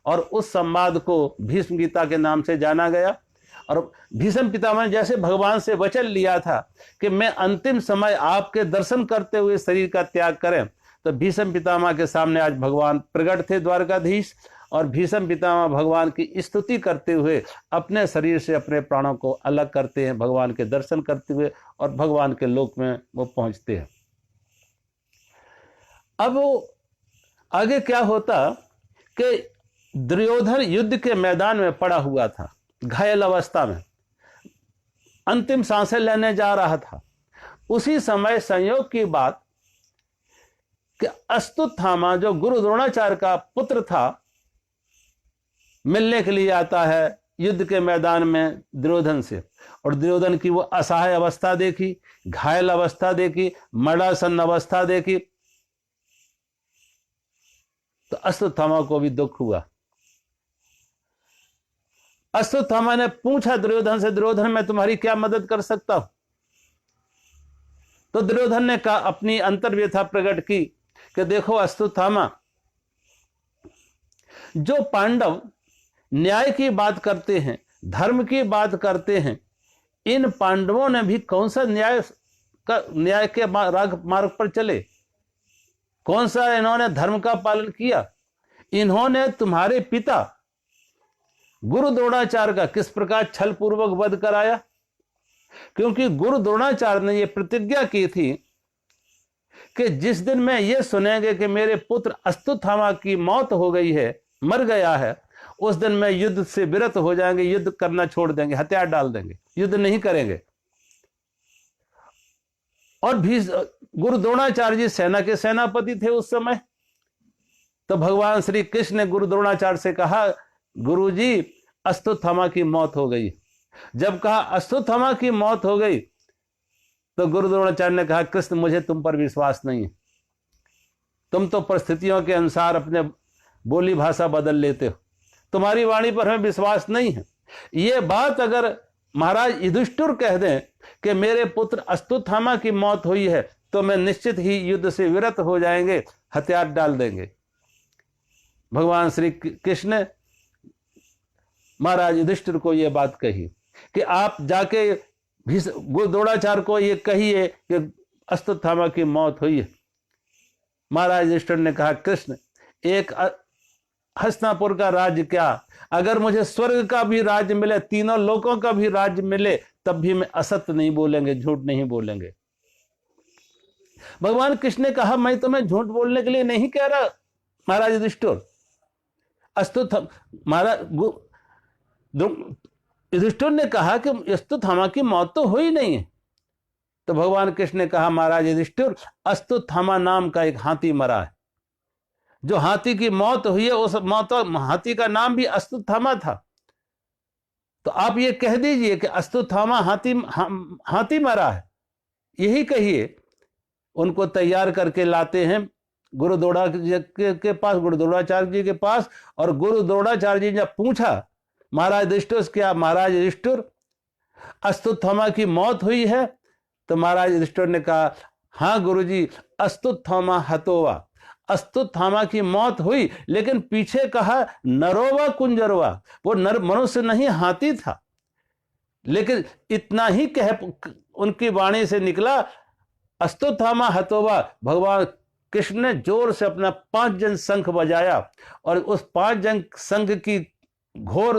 Speaker 1: और उस संवाद को भीष्म गीता के नाम से जाना गया, और भीष्म पितामह ने जैसे भगवान से वचन लिया था कि मैं अंतिम समय आपके दर्शन करते हुए शरीर का त्याग करें, तो भीष्म पितामह के सामने आज भगवान प्रकट थे द्वारकाधीश, और भीष्म पितामह भगवान की स्तुति करते हुए अपने शरीर से अपने प्राणों को अलग करते हैं, भगवान के दर्शन करते हुए, और भगवान के लोक में वो पहुंचते हैं। अब वो आगे क्या होता कि दुर्योधन युद्ध के मैदान में पड़ा हुआ था, घायल अवस्था में, अंतिम सांसें लेने जा रहा था। उसी समय संयोग की बात कि अश्वत्थामा जो गुरु द्रोणाचार्य का पुत्र था, मिलने के लिए आता है युद्ध के मैदान में दुर्योधन से, और दुर्योधन की वो असहाय अवस्था देखी, घायल अवस्था देखी, मरणासन्न अवस्था देखी, तो अश्वत्थामा को भी दुख हुआ। अश्वत्थामा ने पूछा दुर्योधन से, दुर्योधन मैं तुम्हारी क्या मदद कर सकता हूं? तो दुर्योधन ने कहा, अपनी अंतर्व्यथा प्रकट की कि देखो अश्वत्थामा, जो पांडव न्याय की बात करते हैं, धर्म की बात करते हैं, इन पांडवों ने भी कौन सा न्याय के मार्ग पर चले? कौन सा इन्होंने धर्म का पालन किया? इन्होंने तुम्हारे पिता गुरु द्रोणाचार्य का किस प्रकार छल पूर्वक वध कराया? क्योंकि गुरु द्रोणाचार्य ने यह प्रतिज्ञा की थी कि जिस दिन में यह सुनेंगे कि मेरे पुत्र अश्वत्थामा की मौत हो गई है, मर गया है, उस दिन में युद्ध से विरत हो जाएंगे, युद्ध करना छोड़ देंगे, हथियार डाल देंगे, युद्ध नहीं करेंगे। और भी गुरु द्रोणाचार्य जी सेना के सेनापति थे उस समय, तो भगवान श्री कृष्ण ने गुरु द्रोणाचार्य से कहा, गुरु जी अश्वत्थामा की मौत हो गई। जब कहा अश्वत्थामा की मौत हो गई तो गुरु द्रोणाचार्य ने कहा, कृष्ण मुझे तुम पर विश्वास नहीं है, तुम तो परिस्थितियों के अनुसार अपने बोली भाषा बदल लेते हो, तुम्हारी वाणी पर हमें विश्वास नहीं है। ये बात अगर महाराज युधिष्ठिर कह दें कि मेरे पुत्र अश्वत्थामा की मौत हुई है, तो मैं निश्चित ही युद्ध से विरत हो जाएंगे, हथियार डाल देंगे। भगवान श्री कृष्ण ने महाराज युधिष्ठिर को यह बात कही कि आप जाके गुरु द्रोणाचार्य को ये कहिए कि अश्वत्थामा की मौत हुई है। महाराज युधिष्ठिर ने कहा, कृष्ण एक हस्तिनापुर का राज्य क्या, अगर मुझे स्वर्ग का भी राज्य मिले, तीनों लोकों का भी राज्य मिले, तब भी मैं असत्य नहीं बोलेंगे, झूठ नहीं बोलेंगे। भगवान कृष्ण ने कहा, मैं तुम्हें झूठ बोलने के लिए नहीं कह रहा महाराज युधिष्ठिर। युधिष्ठिर ने कहा कि अश्वत्थामा की मौत तो हुई नहीं है। तो भगवान कृष्ण ने कहा, महाराज युधिष्ठिर अश्वत्थामा नाम का एक हाथी मरा है, जो हाथी की मौत हुई है उस हाथी का नाम भी अश्वत्थामा था। तो आप ये कह दीजिए कि अश्वत्थामा हाथी मरा है, यही कहिए। उनको तैयार करके लाते हैं गुरु द्रोणाचार्य के पास, गुरु द्रोणाचार्य जी के पास। और गुरु द्रोणाचार्य जी ने पूछा, महाराज युधिष्ठिर क्या, महाराज युधिष्ठिर अश्वत्थामा की मौत हुई है? तो महाराज युधिष्ठिर ने कहा, हाँ गुरुजी, अश्वत्थामा हतोवा, अश्वत्थामा की मौत हुई, लेकिन पीछे कहा नरोवा कुंजरवा, वो नर मनुष्य नहीं हाथी था। लेकिन इतना ही कह उनकी वाणी से निकला, अश्वत्थामा हतोवा। भगवान कृष्ण ने जोर से अपना 5 जन शंख बजाया और उस 5 जन शंख की घोर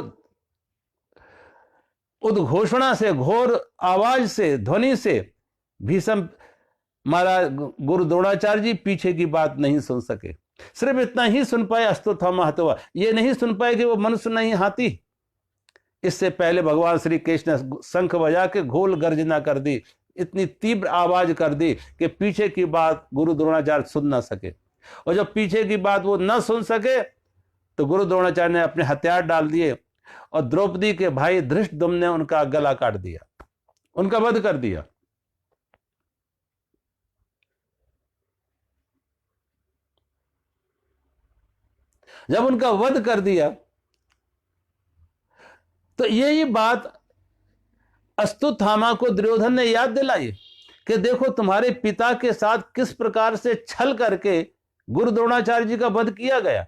Speaker 1: उद्घोषणा से, घोर आवाज से, ध्वनि से भीष्म महाराज गुरु द्रोणाचार्य जी पीछे की बात नहीं सुन सके। सिर्फ इतना ही सुन पाए, अश्वत्थामा हतोवा, ये नहीं सुन पाए कि वो मनुष्य नहीं हाथी। इससे पहले भगवान श्री कृष्ण ने शंख बजा के घोल गर्जना कर दी, इतनी तीव्र आवाज कर दी कि पीछे की बात गुरु द्रोणाचार्य सुन ना सके। और जब पीछे की बात वो न सुन सके तो गुरु द्रोणाचार्य ने अपने हथियार डाल दिए और द्रौपदी के भाई धृष्टद्युम्न ने उनका गला काट दिया, उनका वध कर दिया। जब उनका वध कर दिया तो यही बात अश्वत्थामा को दुर्योधन ने याद दिलाई कि देखो तुम्हारे पिता के साथ किस प्रकार से छल करके गुरु द्रोणाचार्य जी का वध किया गया।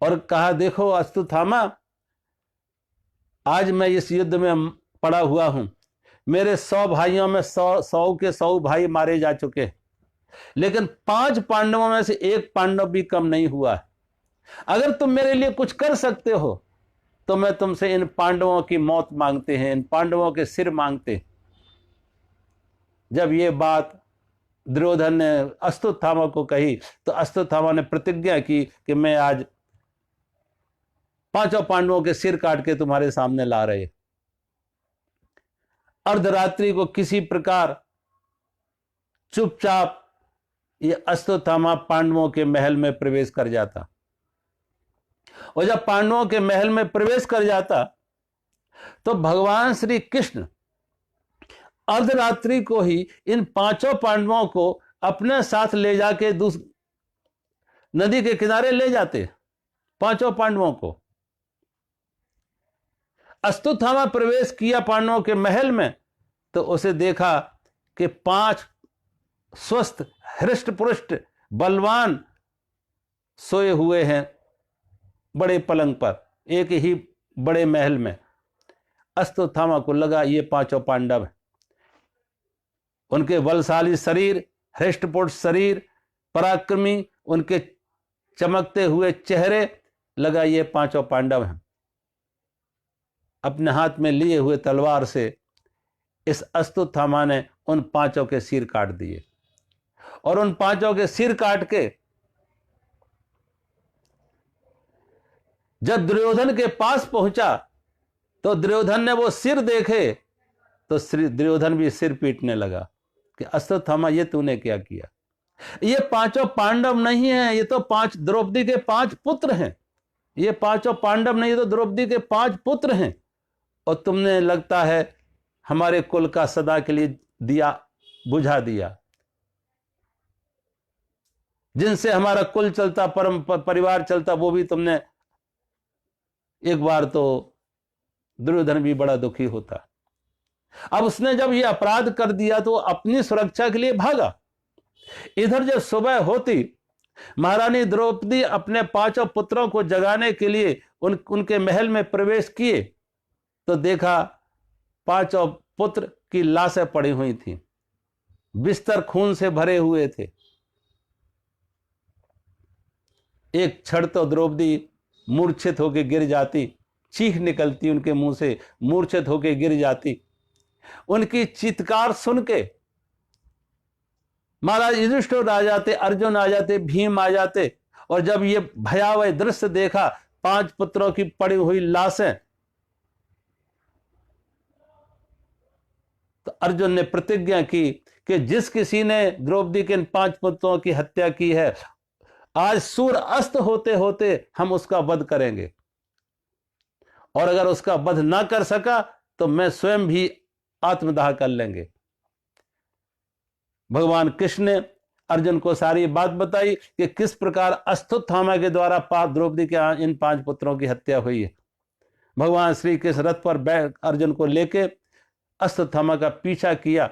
Speaker 1: और कहा, देखो अश्वत्थामा, आज मैं इस युद्ध में पड़ा हुआ हूं, मेरे 100 भाइयों में 100 के 100 भाई मारे जा चुके, लेकिन 5 पांडवों में से 1 पांडव भी कम नहीं हुआ है। अगर तुम मेरे लिए कुछ कर सकते हो तो मैं तुमसे इन पांडवों की मौत मांगते हैं, इन पांडवों के सिर मांगते हैं। जब ये बात दुर्योधन ने अश्वत्थामा को कही तो अश्वत्थामा ने प्रतिज्ञा की कि मैं आज 5 पांडवों के सिर काट के तुम्हारे सामने ला रहे। अर्धरात्रि को किसी प्रकार चुपचाप ये अश्वत्थामा पांडवों के महल में प्रवेश कर जाता। और जब पांडवों के महल में प्रवेश कर जाता तो भगवान श्री कृष्ण अर्धरात्रि को ही इन 5 पांडवों को अपने साथ ले जाके नदी के किनारे ले जाते। 5 पांडवों को अश्वत्थामा प्रवेश किया पांडवों के महल में तो उसे देखा कि 5 स्वस्थ हृष्ट पुष्ट बलवान सोए हुए हैं बड़े पलंग पर, एक ही बड़े महल में। अश्वत्थामा को लगा ये 5 पांडव हैं। उनके बलशाली शरीर, हृष्टपुष्ट शरीर, पराक्रमी, उनके चमकते हुए चेहरे, लगा ये 5 पांडव हैं। अपने हाथ में लिए हुए तलवार से इस अश्वत्थामा ने उन 5 के सिर काट दिए। और उन 5 के सिर काट के जब दुर्योधन के पास पहुंचा तो दुर्योधन ने वो सिर देखे तो दुर्योधन भी सिर पीटने लगा कि अश्वत्थामा ये तूने क्या किया। ये पांचों पांडव नहीं है, ये तो पांच द्रौपदी के पांच पुत्र हैं। ये पांचों पांडव नहीं, ये तो द्रौपदी के पांच पुत्र हैं। और तुमने लगता है हमारे कुल का सदा के लिए दिया बुझा दिया, जिनसे हमारा कुल चलता, परम परिवार चलता, वो भी तुमने। एक बार तो दुर्योधन भी बड़ा दुखी होता। अब उसने जब ये अपराध कर दिया तो अपनी सुरक्षा के लिए भागा। इधर जब सुबह होती, महारानी द्रौपदी अपने पांचों पुत्रों को जगाने के लिए उनके महल में प्रवेश किए तो देखा पांचों पुत्र की लाशें पड़ी हुई थीं, बिस्तर खून से भरे हुए थे। एक क्षण तो द्रौपदी मूर्छित होकर गिर जाती, चीख निकलती उनके मुंह से, मूर्छित होकर गिर जाती। उनकी चित्कार सुन के महाराज युधिष्ठिर आ जाते, अर्जुन आ जाते, भीम आ जाते। और जब ये भयावह दृश्य देखा, पांच पुत्रों की पड़ी हुई लाशें, तो अर्जुन ने प्रतिज्ञा की कि जिस किसी ने द्रौपदी के इन पांच पुत्रों की हत्या की है, आज सूर्य अस्त होते होते हम उसका वध करेंगे। और अगर उसका वध ना कर सका तो मैं स्वयं भी आत्मदाह कर लेंगे। भगवान कृष्ण ने अर्जुन को सारी बात बताई कि किस प्रकार अश्वत्थामा के द्वारा द्रौपदी के इन पांच पुत्रों की हत्या हुई है। भगवान श्री कृष्ण रथ पर बैठ अर्जुन को लेके अश्वत्थामा का पीछा किया।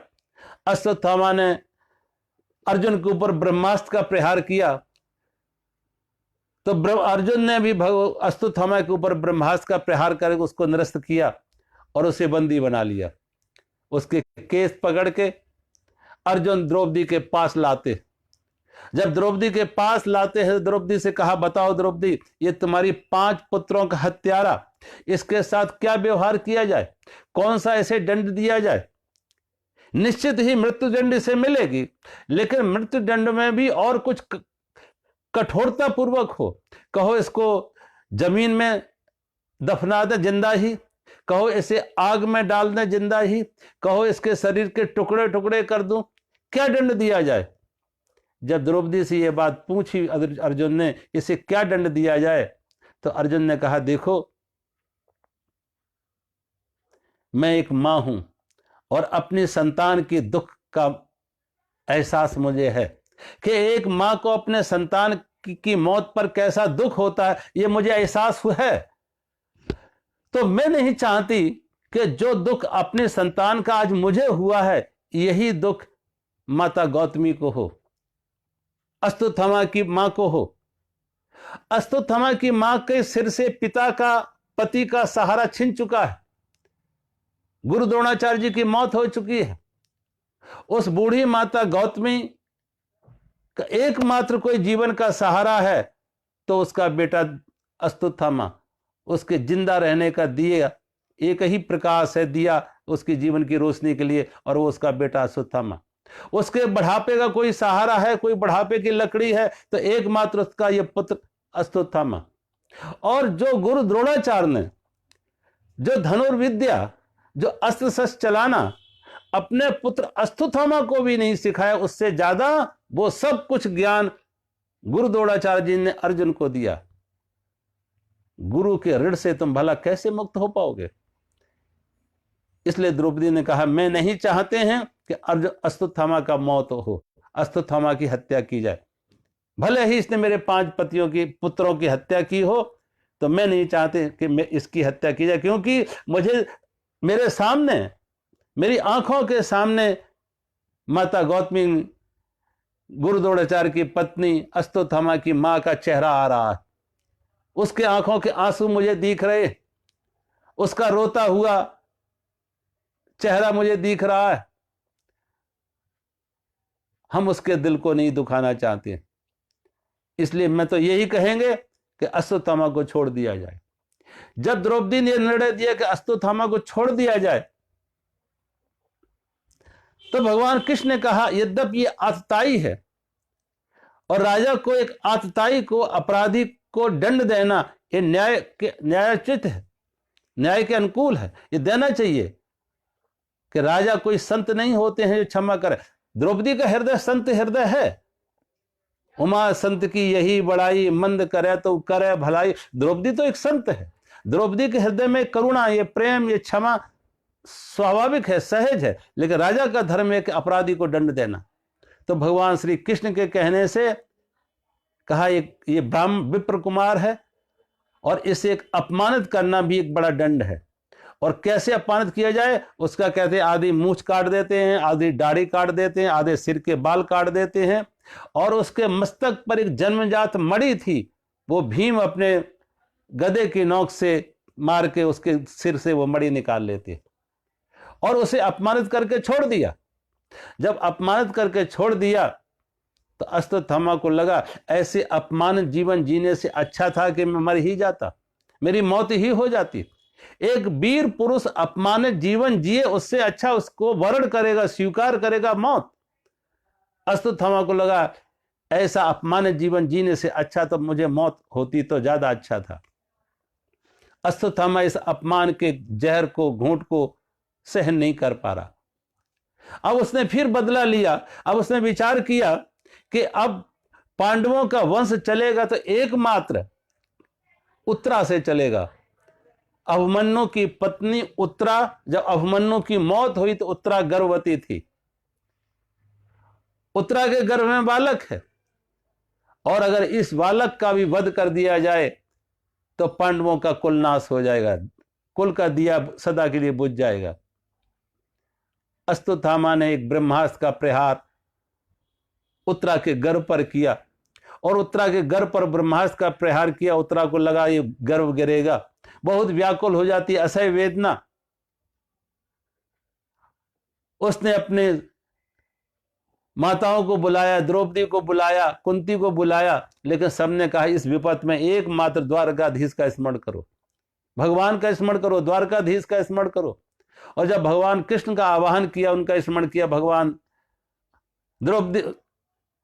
Speaker 1: अश्वत्थामा ने अर्जुन के ऊपर ब्रह्मास्त्र का प्रहार किया तो अर्जुन ने भी अश्वत्थामा के ऊपर ब्रह्मास्त्र का प्रहार करके उसको निरस्त किया और उसे बंदी बना लिया। उसके केस पकड़ के अर्जुन द्रौपदी के पास लाते। जब द्रौपदी के पास लाते हैं, द्रौपदी से कहा, बताओ द्रौपदी, ये तुम्हारी पांच पुत्रों का हत्यारा, इसके साथ क्या व्यवहार किया जाए, कौन सा ऐसे दंड दिया जाए। निश्चित ही मृत्यु दंड इसे मिलेगी, लेकिन मृत्यु दंड में भी और कुछ कठोरता पूर्वक हो। कहो इसको जमीन में दफना दे जिंदा ही, कहो इसे आग में डाल दे जिंदा ही, कहो इसके शरीर के टुकड़े टुकड़े कर दूं, क्या दंड दिया जाए। जब द्रौपदी से यह बात पूछी अर्जुन ने, इसे क्या दंड दिया जाए, तो अर्जुन ने कहा, देखो मैं एक मां हूं और अपनी संतान की दुख का एहसास मुझे है कि एक मां को अपने संतान की मौत पर कैसा दुख होता है, यह मुझे एहसास हुआ है। तो मैं नहीं चाहती कि जो दुख अपने संतान का आज मुझे हुआ है, यही दुख माता गौतमी को हो, अश्वत्थामा की मां को हो। अश्वत्थामा की मां के सिर से पिता का, पति का सहारा छिन चुका है। गुरु द्रोणाचार्य जी की मौत हो चुकी है। उस बूढ़ी माता गौतमी का एकमात्र कोई जीवन का सहारा है तो उसका बेटा अश्वत्थामा। उसके जिंदा रहने का दिया एक ही प्रकाश है, दिया उसकी जीवन की रोशनी के लिए, और वो उसका बेटा अश्वत्थामा। उसके बढ़ापे का कोई सहारा है, कोई बढ़ापे की लकड़ी है तो एकमात्र उसका ये पुत्र अश्वत्थामा। और जो गुरु द्रोणाचार्य ने जो धनुर्विद्या, जो अस्त्र शस्त्र चलाना अपने पुत्र अश्वत्थामा को भी नहीं सिखाया, उससे ज्यादा वो सब कुछ ज्ञान गुरु द्रोणाचार्य जी ने अर्जुन को दिया। गुरु के ऋण से तुम भला कैसे मुक्त हो पाओगे। इसलिए द्रौपदी ने कहा, मैं नहीं चाहते हैं कि अश्वत्थामा का मौत हो, अश्वत्थामा की हत्या की जाए। भले ही इसने मेरे पांच पतियों की पुत्रों की हत्या की हो, तो मैं नहीं चाहते कि मैं इसकी हत्या की जाए, क्योंकि मुझे मेरे सामने, मेरी आंखों के सामने माता गौतमी, गुरु द्रोणाचार्य की पत्नी अश्वत्थामा की मां का चेहरा आ रहा है। उसके आंखों के आंसू मुझे दिख रहे, उसका रोता हुआ चेहरा मुझे दिख रहा है। हम उसके दिल को नहीं दुखाना चाहते, इसलिए मैं तो यही कहेंगे कि अश्वत्थामा को छोड़ दिया जाए। जब द्रौपदी ने निर्णय दिया कि अश्वत्थामा को छोड़ दिया जाए, तो भगवान कृष्ण ने कहा, यद्यपि ये आतताई है और राजा को, एक आतताई को, अपराधी को दंड देना ये न्यायोचित है, न्याय के अनुकूल है, ये देना चाहिए कि राजा कोई संत नहीं होते हैं जो क्षमा करे। द्रौपदी का हृदय संत हृदय है, उमा संत की यही बड़ाई, मंद करे तो करे भलाई। द्रौपदी तो एक संत है, द्रौपदी के हृदय में करुणा, ये प्रेम, ये क्षमा स्वाभाविक है, सहज है। लेकिन राजा का धर्म है कि अपराधी को दंड देना। तो भगवान श्री कृष्ण के कहने से कहा ये ब्राह्मण विप्र कुमार है और इसे एक अपमानित करना भी एक बड़ा दंड है। और कैसे अपमानित किया जाए उसका कहते हैं, आधी मूछ काट देते हैं, आधी दाढ़ी काट देते हैं, आधे सिर के बाल काट देते हैं। और उसके मस्तक पर एक जन्मजात मणि थी, वो भीम अपने गदे की नोक से मार के उसके सिर से वो मणि निकाल लेते और उसे अपमानित करके छोड़ दिया। जब अपमानित करके छोड़ दिया तो अश्वत्थामा को लगा ऐसे अपमानित जीवन जीने से अच्छा था कि मैं मर ही जाता, मेरी मौत ही हो जाती। एक वीर पुरुष अपमानित जीवन जिए उससे अच्छा उसको वर्ण करेगा, स्वीकार करेगा मौत। अश्वत्थामा को लगा ऐसा अपमानित जीवन जीने से अच्छा तो मुझे मौत होती तो ज्यादा अच्छा था। अश्वत्थामा इस अपमान के जहर को, घूंट को सहन नहीं कर पा रहा। अब उसने फिर बदला लिया। अब उसने विचार किया कि अब पांडवों का वंश चलेगा तो एकमात्र उत्तरा से चलेगा। अभिमन्यु की पत्नी उत्तरा, जब अभिमन्यु की मौत हुई तो उत्तरा गर्भवती थी। उत्तरा के गर्भ में बालक है और अगर इस बालक का भी वध कर दिया जाए तो पांडवों का कुल नाश हो जाएगा, कुल का दिया सदा के लिए बुझ जाएगा। अश्वत्थामा ने एक ब्रह्मास्त्र का प्रहार उत्तरा के गर्भ पर किया और उत्तरा के गर्भ पर ब्रह्मास्त्र का प्रहार किया। उत्तरा को लगा ये गर्भ गिरेगा, बहुत व्याकुल हो जाती, असह्य वेदना। उसने अपने माताओं को बुलाया, द्रौपदी को बुलाया, कुंती को बुलाया, लेकिन सबने कहा इस विपत में एकमात्र द्वारकाधीश का स्मरण करो, भगवान का स्मरण करो, द्वारकाधीश का स्मरण करो। और जब भगवान कृष्ण का आवाहन किया, उनका स्मरण किया, भगवान द्रौपदी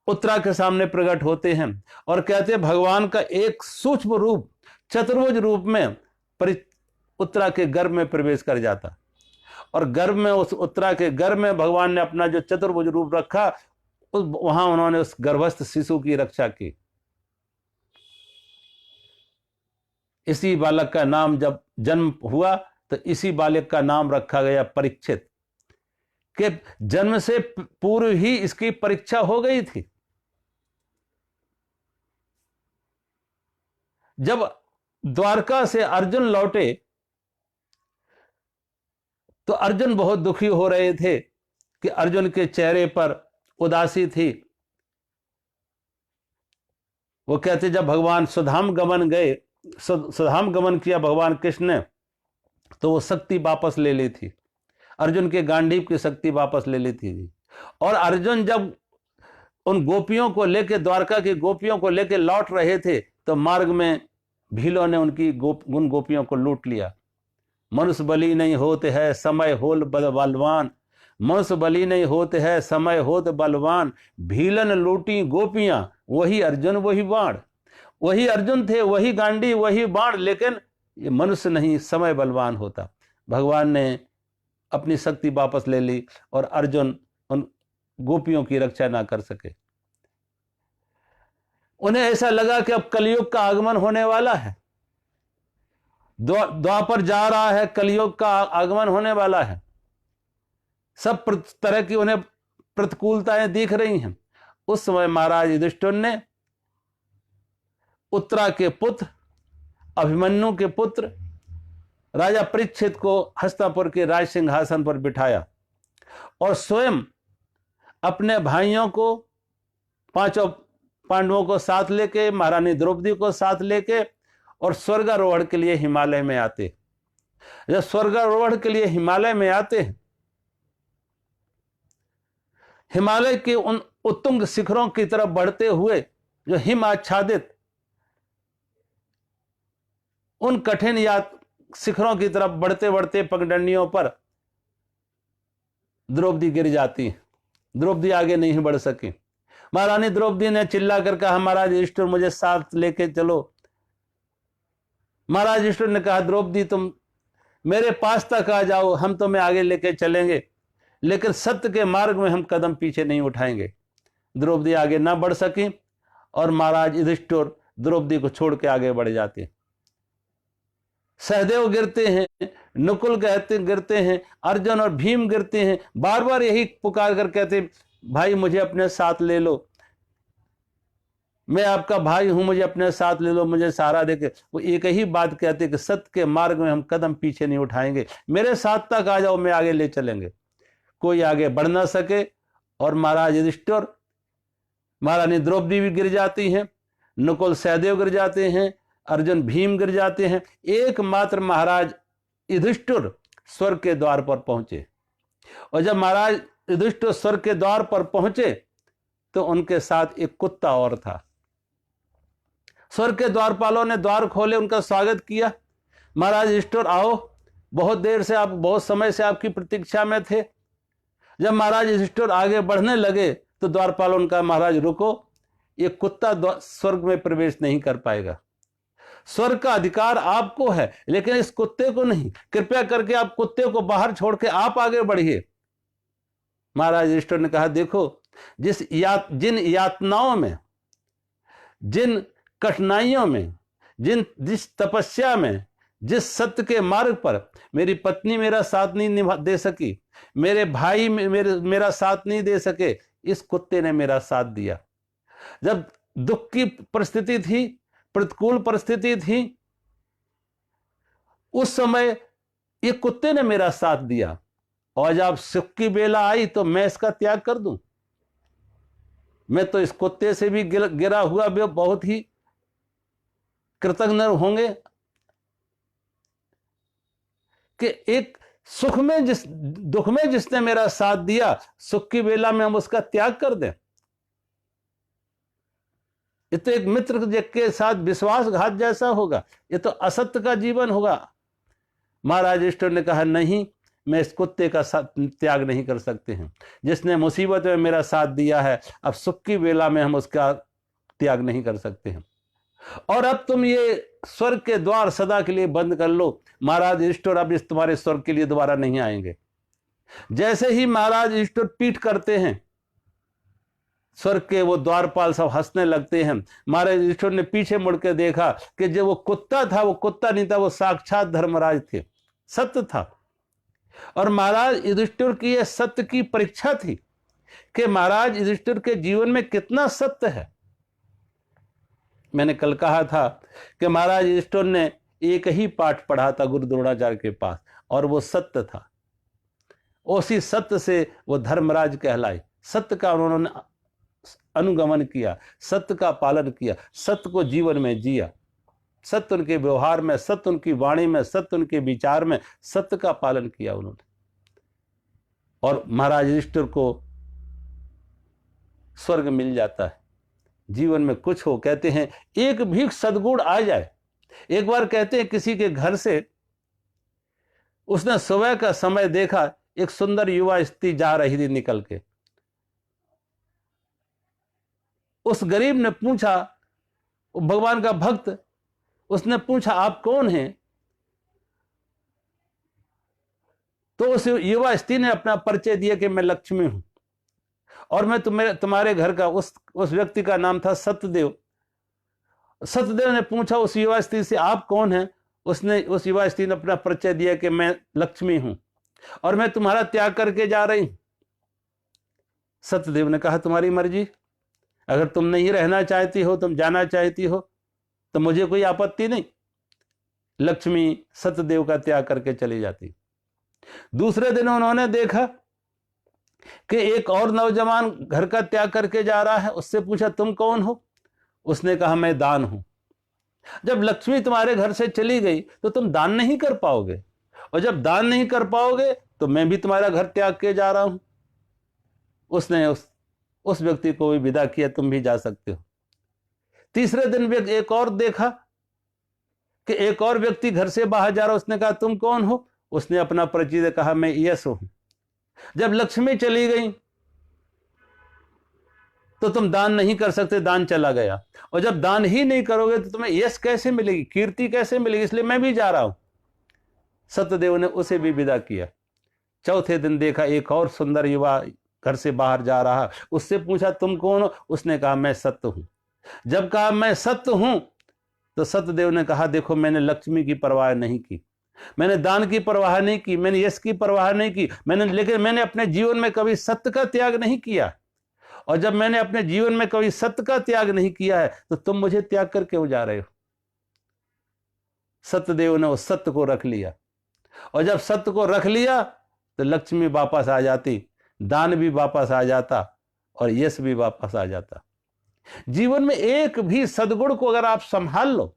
Speaker 1: उत्तरा के सामने प्रकट होते हैं और कहते हैं भगवान का एक सूक्ष्म रूप चतुर्भुज रूप में उत्तरा के गर्भ में प्रवेश कर जाता और गर्भ में, उस उत्तरा के गर्भ में भगवान ने अपना जो चतुर्भुज रूप रखा, वहां उन्होंने उस गर्भस्थ शिशु की रक्षा की। इसी बालक का नाम जब जन्म हुआ तो इसी बालक का नाम रखा गया परीक्षित, कि जन्म से पूर्व ही इसकी परीक्षा हो गई थी। जब द्वारका से अर्जुन लौटे तो अर्जुन बहुत दुखी हो रहे थे कि अर्जुन के चेहरे पर उदासी थी। वो कहते जब भगवान सुधाम गमन गए, सुधाम गमन किया भगवान कृष्ण ने, तो वो शक्ति वापस ले ली थी, अर्जुन के गांडीव की शक्ति वापस ले ली थी। और अर्जुन जब उन गोपियों को लेके, द्वारका की गोपियों को लेके लौट रहे थे तो मार्ग में भीलों ने उन गोपियों को लूट लिया। मनुष्य बलि नहीं होते है समय होल बलवान, मनुष्य बलि नहीं होते है समय होत बलवान, भीलन लूटी गोपियां वही अर्जुन वही बाण। वही अर्जुन थे, वही गांडी, वही बाण, लेकिन ये मनुष्य नहीं, समय बलवान होता। भगवान ने अपनी शक्ति वापस ले ली और अर्जुन उन गोपियों की रक्षा ना कर सके। उन्हें ऐसा लगा कि अब कलयुग का आगमन होने वाला है, द्वापर जा रहा है, कलयुग का आगमन होने वाला है। सब तरह की उन्हें प्रतिकूलताएं दिख रही हैं। उस समय महाराज युधिष्ठिर ने उत्तरा के पुत्र, अभिमन्यु के पुत्र राजा परीक्षित को हस्तिनापुर के राज सिंहासन पर बिठाया और स्वयं अपने भाइयों को, पांचों पांडवों को साथ लेके, महारानी द्रौपदी को साथ लेके और स्वर्गारोहण के लिए हिमालय में आते। जब स्वर्गारोहण के लिए हिमालय में आते हैं, हिमालय के उन उत्तुंग शिखरों की तरफ बढ़ते हुए, जो हिम आच्छादित उन कठिन शिखरों की तरफ बढ़ते बढ़ते पगडंडियों पर द्रौपदी गिर जाती। द्रौपदी आगे नहीं बढ़ सकी। महारानी द्रौपदी ने चिल्ला कर कहा महाराज युधिष्ठिर मुझे साथ लेके चलो। महाराज युधिष्ठिर ने कहा द्रौपदी तुम मेरे पास तक आ जाओ, हम तुम्हें आगे लेके चलेंगे, लेकिन सत्य के मार्ग में हम कदम पीछे नहीं उठाएंगे। द्रौपदी आगे ना बढ़ सकी और महाराज युधिष्ठिर द्रौपदी को छोड़ के आगे बढ़ जाते हैं। सहदेव गिरते हैं, नकुल गिरते हैं, अर्जुन और भीम गिरते हैं, बार बार यही पुकार कर कहते हैं, भाई मुझे अपने साथ ले लो, मैं आपका भाई हूं, मुझे अपने साथ ले लो, मुझे सहारा देके। वो एक ही बात कहते कि सत्य के मार्ग में हम कदम पीछे नहीं उठाएंगे, मेरे साथ तक आ जाओ, मैं आगे ले चलेंगे। कोई आगे बढ़ ना सके और महाराज युधिष्ठिर, महारानी द्रौपदी भी गिर जाती हैं, नकुल सहदेव गिर जाते हैं, अर्जुन भीम गिर जाते हैं। एकमात्र महाराज युधिष्ठिर स्वर्ग के द्वार पर पहुंचे। और जब महाराज युधिष्ठिर स्वर्ग के द्वार पर पहुंचे तो उनके साथ एक कुत्ता और था। स्वर्ग के द्वारपालों ने द्वार खोले, उनका स्वागत किया। महाराज युधिष्ठिर आओ, बहुत देर से आप, बहुत समय से आपकी प्रतीक्षा में थे। जब महाराज युधिष्ठिर आगे बढ़ने लगे तो द्वारपालों ने कहा, महाराज रुको, ये कुत्ता स्वर्ग में प्रवेश नहीं कर पाएगा। स्वर्ग का अधिकार आपको है, लेकिन इस कुत्ते को नहीं। कृपया करके आप कुत्ते को बाहर छोड़ के आप आगे बढ़िए। महाराज युधिष्ठिर ने कहा, देखो, जिन यातनाओं में, जिन कठिनाइयों में, जिस तपस्या में, जिस सत्य के मार्ग पर मेरी पत्नी मेरा साथ नहीं दे सकी, मेरे भाई मेरा साथ नहीं दे सके, इस कुत्ते ने मेरा साथ दिया। जब दुख की परिस्थिति थी, प्रतिकूल परिस्थिति थी, उस समय ये कुत्ते ने मेरा साथ दिया, और जब सुख की बेला आई तो मैं इसका त्याग कर दूं? मैं तो इस कुत्ते से भी गिरा हुआ भी बहुत ही कृतज्ञ होंगे कि एक सुख में दुख में जिसने मेरा साथ दिया, सुख की बेला में हम उसका त्याग कर दें? ये तो एक मित्र के साथ विश्वासघात जैसा होगा, ये तो असत्य का जीवन होगा। महाराज युधिष्ठिर ने कहा, नहीं, मैं इस कुत्ते का त्याग नहीं कर सकते हैं। जिसने मुसीबत में मेरा साथ दिया है, अब सुख की बेला में हम उसका त्याग नहीं कर सकते हैं। और अब तुम ये स्वर्ग के द्वार सदा के लिए बंद कर लो। महाराज युधिष्ठिर अब इस तुम्हारे स्वर्ग के लिए दोबारा नहीं आएंगे। जैसे ही महाराज युधिष्ठिर पीठ करते हैं, स्वर्ग के वो द्वारपाल सब हंसने लगते हैं। महाराज युधिष्ठिर ने पीछे मुड़ के देखा कि जो वो कुत्ता था, वो कुत्ता नहीं था, वो साक्षात धर्मराज थे, सत्य था। और महाराज युधिष्ठिर की ये सत्य की परीक्षा थी कि महाराज युधिष्ठिर के जीवन में कितना सत्य है। मैंने कल कहा था कि महाराज युधिष्ठिर ने एक ही पाठ पढ़ा था गुरु द्रोणाचार्य के पास, और वो सत्य था। उसी सत्य से वो धर्मराज कहलाए। सत्य का उन्होंने अनुगमन किया, सत्य का पालन किया, सत्य को जीवन में जिया। सत्य उनके व्यवहार में, सत्य उनकी वाणी में, सत्य उनके विचार में, सत्य का पालन किया उन्होंने। और महाराज युधिष्ठिर को स्वर्ग मिल जाता है। जीवन में कुछ हो, कहते हैं एक भी सद्गुण आ जाए। एक बार कहते हैं किसी के घर से उसने सुबह का समय देखा, एक सुंदर युवा स्त्री जा रही थी निकल के। उस गरीब ने पूछा, भगवान का भक्त, उसने पूछा आप कौन हैं? तो उस युवा स्त्री ने अपना परिचय दिया कि मैं लक्ष्मी हूं, और मैं तुम्हारे घर का, उस व्यक्ति का नाम था सत्यदेव। सत्यदेव ने पूछा उस युवा स्त्री से आप कौन हैं? उस युवा स्त्री ने अपना परिचय दिया कि मैं लक्ष्मी हूं और मैं तुम्हारा त्याग करके जा रही हूं। सत्यदेव ने कहा तुम्हारी मर्जी, अगर तुम नहीं रहना चाहती हो, तुम जाना चाहती हो, तो मुझे कोई आपत्ति नहीं। लक्ष्मी सत्यदेव का त्याग करके चली जाती। दूसरे दिन उन्होंने देखा कि एक और नौजवान घर का त्याग करके जा रहा है। उससे पूछा तुम कौन हो? उसने कहा मैं दान हूं। जब लक्ष्मी तुम्हारे घर से चली गई तो तुम दान नहीं कर पाओगे, और जब दान नहीं कर पाओगे तो मैं भी तुम्हारा घर त्याग के जा रहा हूं। उसने उस व्यक्ति को भी विदा किया, तुम भी जा सकते हो। तीसरे दिन एक और देखा कि एक और व्यक्ति घर से बाहर जा रहा। उसने कहा तुम कौन हो? उसने अपना परिचय कहा मैं यश हूं। जब लक्ष्मी चली गई तो तुम दान नहीं कर सकते, दान चला गया। और जब दान ही नहीं करोगे तो तुम्हें यश कैसे मिलेगी, कीर्ति कैसे मिलेगी? इसलिए मैं भी जा रहा हूं। सत्यदेव ने उसे भी विदा किया। चौथे दिन देखा एक और सुंदर युवा घर से बाहर जा रहा। उससे पूछा तुम कौन हो? उसने कहा मैं सत्य हूं। जब कहा मैं सत्य हूं, तो सत्यदेव ने कहा देखो मैंने लक्ष्मी की परवाह नहीं की, मैंने दान की परवाह नहीं की, मैंने यश की परवाह नहीं की, लेकिन मैंने अपने जीवन में कभी सत्य का त्याग नहीं किया। और जब मैंने अपने जीवन में कभी सत्य का त्याग नहीं किया है तो तुम मुझे त्याग कर क्यों जा रहे हो? सत्यदेव ने उस सत्य को रख लिया, और जब सत्य को रख लिया तो लक्ष्मी वापस आ जाती, दान भी वापस आ जाता और यश भी वापस आ जाता। जीवन में एक भी सद्गुण को अगर आप संभाल लो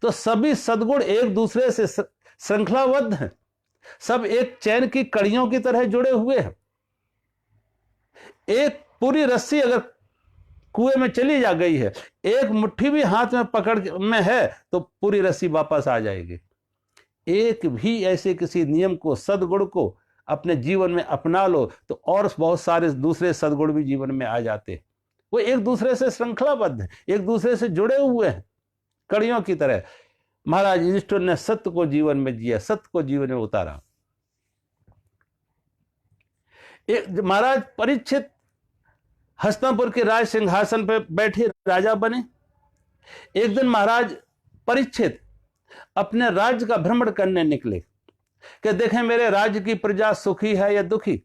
Speaker 1: तो सभी सद्गुण एक दूसरे से श्रृंखलाबद्ध हैं, सब एक चैन की कड़ियों की तरह जुड़े हुए हैं। एक पूरी रस्सी अगर कुएं में चली जा गई है, एक मुट्ठी भी हाथ में पकड़ में है तो पूरी रस्सी वापस आ जाएगी। एक भी ऐसे किसी नियम को, सद्गुण को अपने जीवन में अपना लो तो और बहुत सारे दूसरे सद्गुण भी जीवन में आ जाते हैं। वो एक दूसरे से श्रृंखलाबद्ध है, एक दूसरे से जुड़े हुए हैं कड़ियों की तरह। महाराज युधिष्ठिर ने सत्य को जीवन में जिया, सत्य को जीवन में उतारा। एक महाराज परीक्षित हस्तिनापुर के राज सिंहासन पर बैठे राजा बने। एक दिन महाराज परीक्षित अपने राज्य का भ्रमण करने निकले कि देखें मेरे राज्य की प्रजा सुखी है या दुखी।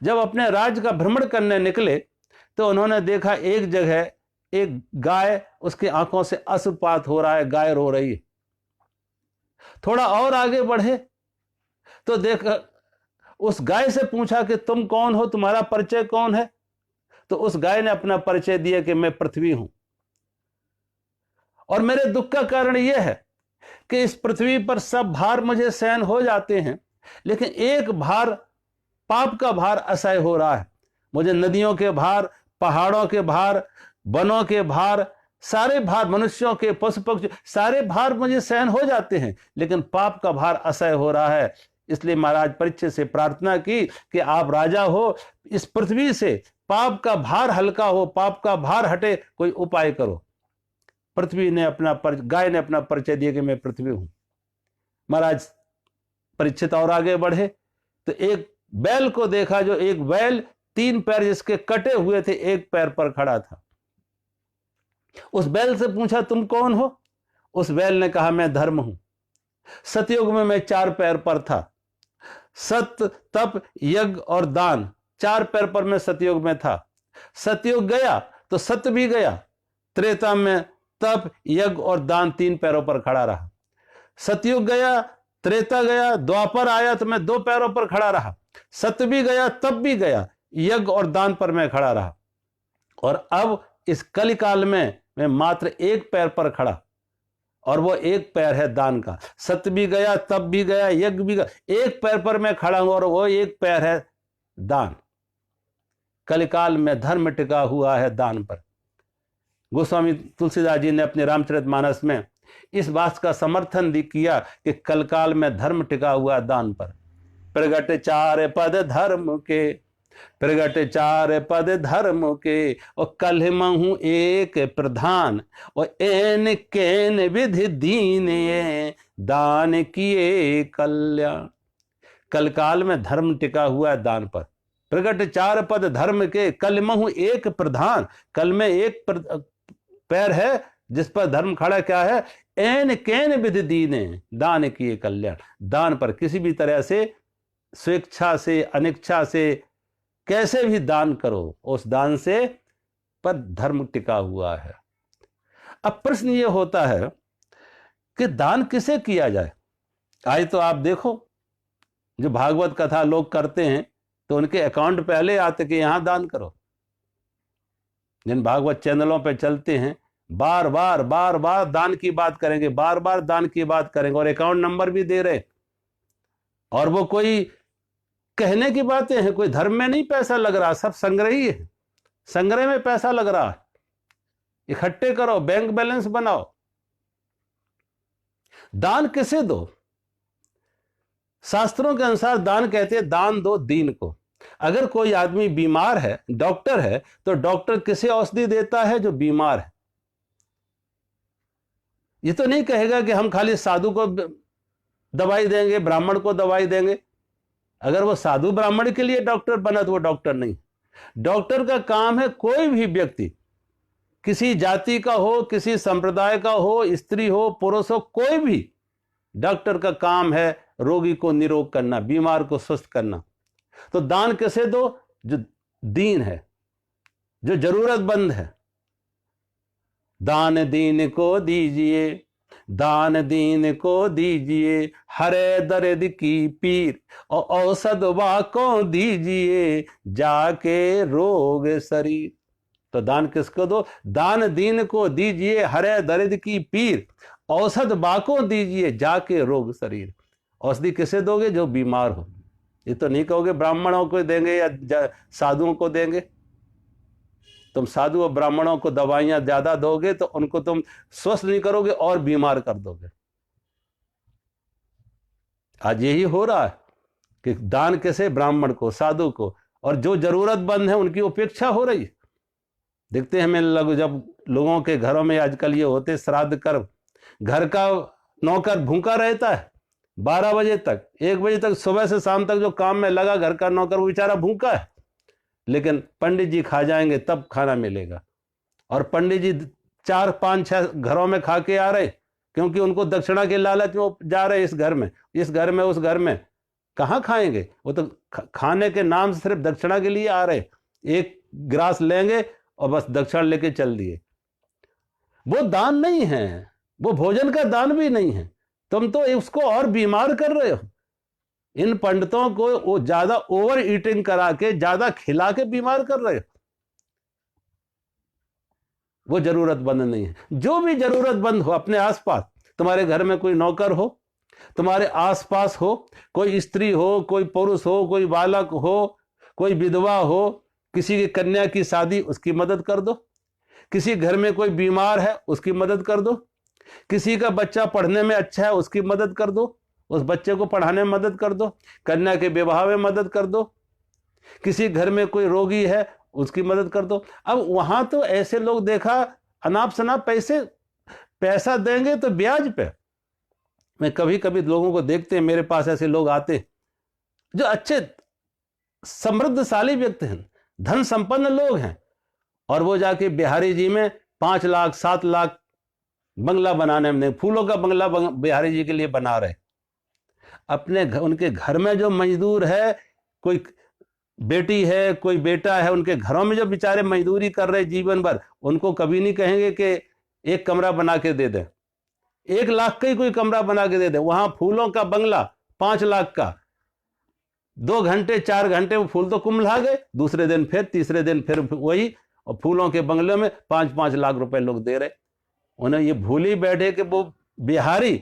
Speaker 1: जब अपने राज्य का भ्रमण करने निकले तो उन्होंने देखा एक जगह एक गाय, उसकी आंखों से अश्रुपात हो रहा है, गाय रो रही है। थोड़ा और आगे बढ़े तो देखा, उस गाय से पूछा कि तुम कौन हो, तुम्हारा परिचय कौन है? तो उस गाय ने अपना परिचय दिया कि मैं पृथ्वी हूं, और मेरे दुख का कारण यह है कि इस पृथ्वी पर सब भार मुझे सहन हो जाते हैं, लेकिन एक भार, पाप का भार असह्य हो रहा है। मुझे नदियों के भार, पहाड़ों के भार, वनों के भार, सारे भार, मनुष्यों के, पशु पक्षी, सारे भार मुझे सहन हो जाते हैं, लेकिन पाप का भार असह्य हो रहा है। इसलिए महाराज परीक्षित से प्रार्थना की कि आप राजा हो, इस पृथ्वी से पाप का भार हल्का हो, पाप का भार हटे, कोई उपाय करो। पृथ्वी ने गाय ने अपना परिचय दिया कि मैं पृथ्वी हूं। महाराज परीक्षित और आगे बढ़े तो एक बैल को देखा, जो एक बैल 3 पैर जिसके कटे हुए थे, एक पैर पर खड़ा था। उस बैल से पूछा तुम कौन हो? उस बैल ने कहा मैं धर्म हूं। सतयुग में मैं 4 पैर पर था, सत्य, तप, यज्ञ और दान, 4 पैर पर मैं सतयुग में था। सतयुग गया तो सत्य भी गया। त्रेता में तप, यज्ञ और दान 3 पैरों पर खड़ा रहा। सतयुग गया, त्रेता गया, द्वापर आया तो मैं 2 पैरों पर खड़ा रहा। सत्य भी गया, तप भी गया, यज्ञ और दान पर मैं खड़ा रहा। और अब इस कलिकाल में मैं मात्र 1 पैर पर खड़ा, और वो 1 पैर है दान का। सत्य भी गया, तप भी गया, यज्ञ भी गया, 1 पैर पर मैं खड़ा हूं, और वो 1 पैर है दान। कलिकाल में धर्म टिका हुआ है दान पर। गोस्वामी तुलसीदास जी ने अपने रामचरितमानस में इस बात का समर्थन किया कि कलकाल में धर्म टिका हुआ दान पर। प्रगट 4 पद धर्म के, प्रगट 4 पद धर्म के, और कलमहु एक प्रधान, और एन केन विधि दीन ये दान किए कल्याण। कलकाल में धर्म टिका हुआ है दान पर। प्रगट 4 पद धर्म के, कलमहु एक प्रधान, कल में 1 पैर है जिस पर धर्म खड़ा क्या है? एन केन विधि दीने दान किए कल्याण। दान पर किसी भी तरह से, स्वेच्छा से, अनिच्छा से, कैसे भी दान करो, उस दान से पर धर्म टिका हुआ है। अब प्रश्न ये होता है कि दान किसे किया जाए? आज तो आप देखो, जो भागवत कथा लोग करते हैं तो उनके अकाउंट पहले आते कि यहां दान करो। जिन भागवत चैनलों पे चलते हैं, बार बार दान की बात करेंगे, बार बार दान की बात करेंगे, और अकाउंट नंबर भी दे रहे। और वो कोई कहने की बातें हैं, कोई धर्म में नहीं पैसा लग रहा, सब संग्रह ही है, संग्रह में पैसा लग रहा है। इकट्ठे करो, बैंक बैलेंस बनाओ। दान किसे दो? शास्त्रों के अनुसार दान कहते हैं दान दो दीन को। अगर कोई आदमी बीमार है, डॉक्टर है, तो डॉक्टर किसे औषधि देता है? जो बीमार है। ये तो नहीं कहेगा कि हम खाली साधु को दवाई देंगे, ब्राह्मण को दवाई देंगे। अगर वो साधु ब्राह्मण के लिए डॉक्टर बना तो वो डॉक्टर नहीं। डॉक्टर का काम है कोई भी व्यक्ति किसी जाति का हो, किसी संप्रदाय का हो, स्त्री हो, पुरुष हो, कोई भी, डॉक्टर का काम है रोगी को निरोग करना, बीमार को स्वस्थ करना। तो दान किसे दो? जो दीन है, जो जरूरतमंद है। दान दीन को दीजिए, दान दीन को दीजिए, हरे दर्द की पीर और औषध वाको दीजिए, जाके रोग शरीर। तो दान किसको दो? दान दीन को दीजिए, हरे दर्द की पीर, औषध बाको दीजिए, जाके रोग शरीर। औषधि किसे दोगे? जो बीमार हो। ये तो नहीं कहोगे ब्राह्मणों को देंगे या साधुओं को देंगे। तुम साधु और ब्राह्मणों को दवाइयां ज्यादा दोगे तो उनको तुम स्वस्थ नहीं करोगे और बीमार कर दोगे। आज यही हो रहा है कि दान किसे? ब्राह्मण को, साधु को, और जो जरूरतमंद है उनकी उपेक्षा हो रही है। देखते हैं हमें जब लोगों के घरों में आजकल ये होते श्राद्ध कर्म, घर का नौकर भूखा रहता है 12 बजे तक, 1 बजे तक, सुबह से शाम तक जो काम में लगा घर का नौकर, वो बेचारा भूखा है। लेकिन पंडित जी खा जाएंगे तब खाना मिलेगा। और पंडित जी 4, 5, 6 घरों में खा के आ रहे, क्योंकि उनको दक्षिणा के लालच में जा रहे, इस घर में, इस घर में, उस घर में। कहाँ खाएंगे? वो तो खाने के नाम से सिर्फ दक्षिणा के लिए आ रहे। एक गिलास लेंगे और बस दक्षिणा लेके चल दिए। वो दान नहीं है, वो भोजन का दान भी नहीं है। तुम तो उसको और बीमार कर रहे हो। इन पंडितों को वो ज्यादा ओवर ईटिंग करा के, ज्यादा खिला के बीमार कर रहे हो। वो जरूरतमंद नहीं है। जो भी जरूरतमंद हो अपने आसपास, तुम्हारे घर में कोई नौकर हो, तुम्हारे आसपास हो, कोई स्त्री हो, कोई पुरुष हो, कोई बालक हो, कोई विधवा हो, किसी की कन्या की शादी, उसकी मदद कर दो। किसी घर में कोई बीमार है, उसकी मदद कर दो। किसी का बच्चा पढ़ने में अच्छा है, उसकी मदद कर दो, उस बच्चे को पढ़ाने में मदद कर दो। कन्या के विवाह में मदद कर दो। किसी घर में कोई रोगी है, उसकी मदद कर दो। अब वहां तो ऐसे लोग देखा, अनाप शनाप पैसा देंगे तो ब्याज पे। मैं कभी कभी लोगों को देखते हैं, मेरे पास ऐसे लोग आते हैं जो अच्छे समृद्धशाली व्यक्ति हैं, धन संपन्न लोग हैं, और वो जाके बिहारी जी में 5 लाख 7 लाख बंगला बनाने में, फूलों का बंगला बिहारी जी के लिए बना रहे। अपने उनके घर में जो मजदूर है, कोई बेटी है, कोई बेटा है, उनके घरों में जो बेचारे मजदूरी कर रहे जीवन भर, उनको कभी नहीं कहेंगे कि एक कमरा बना के दे दें। 1 लाख का ही कोई कमरा बना के दे दें। वहां फूलों का बंगला 5 लाख का, 2 घंटे 4 घंटे वो फूल तो कुम्हला गए, दूसरे दिन फिर, तीसरे दिन फिर वही, और फूलों के बंगले में 5-5 लाख रुपए लोग दे रहे। उन्हें ये भूल ही बैठे कि वो बिहारी,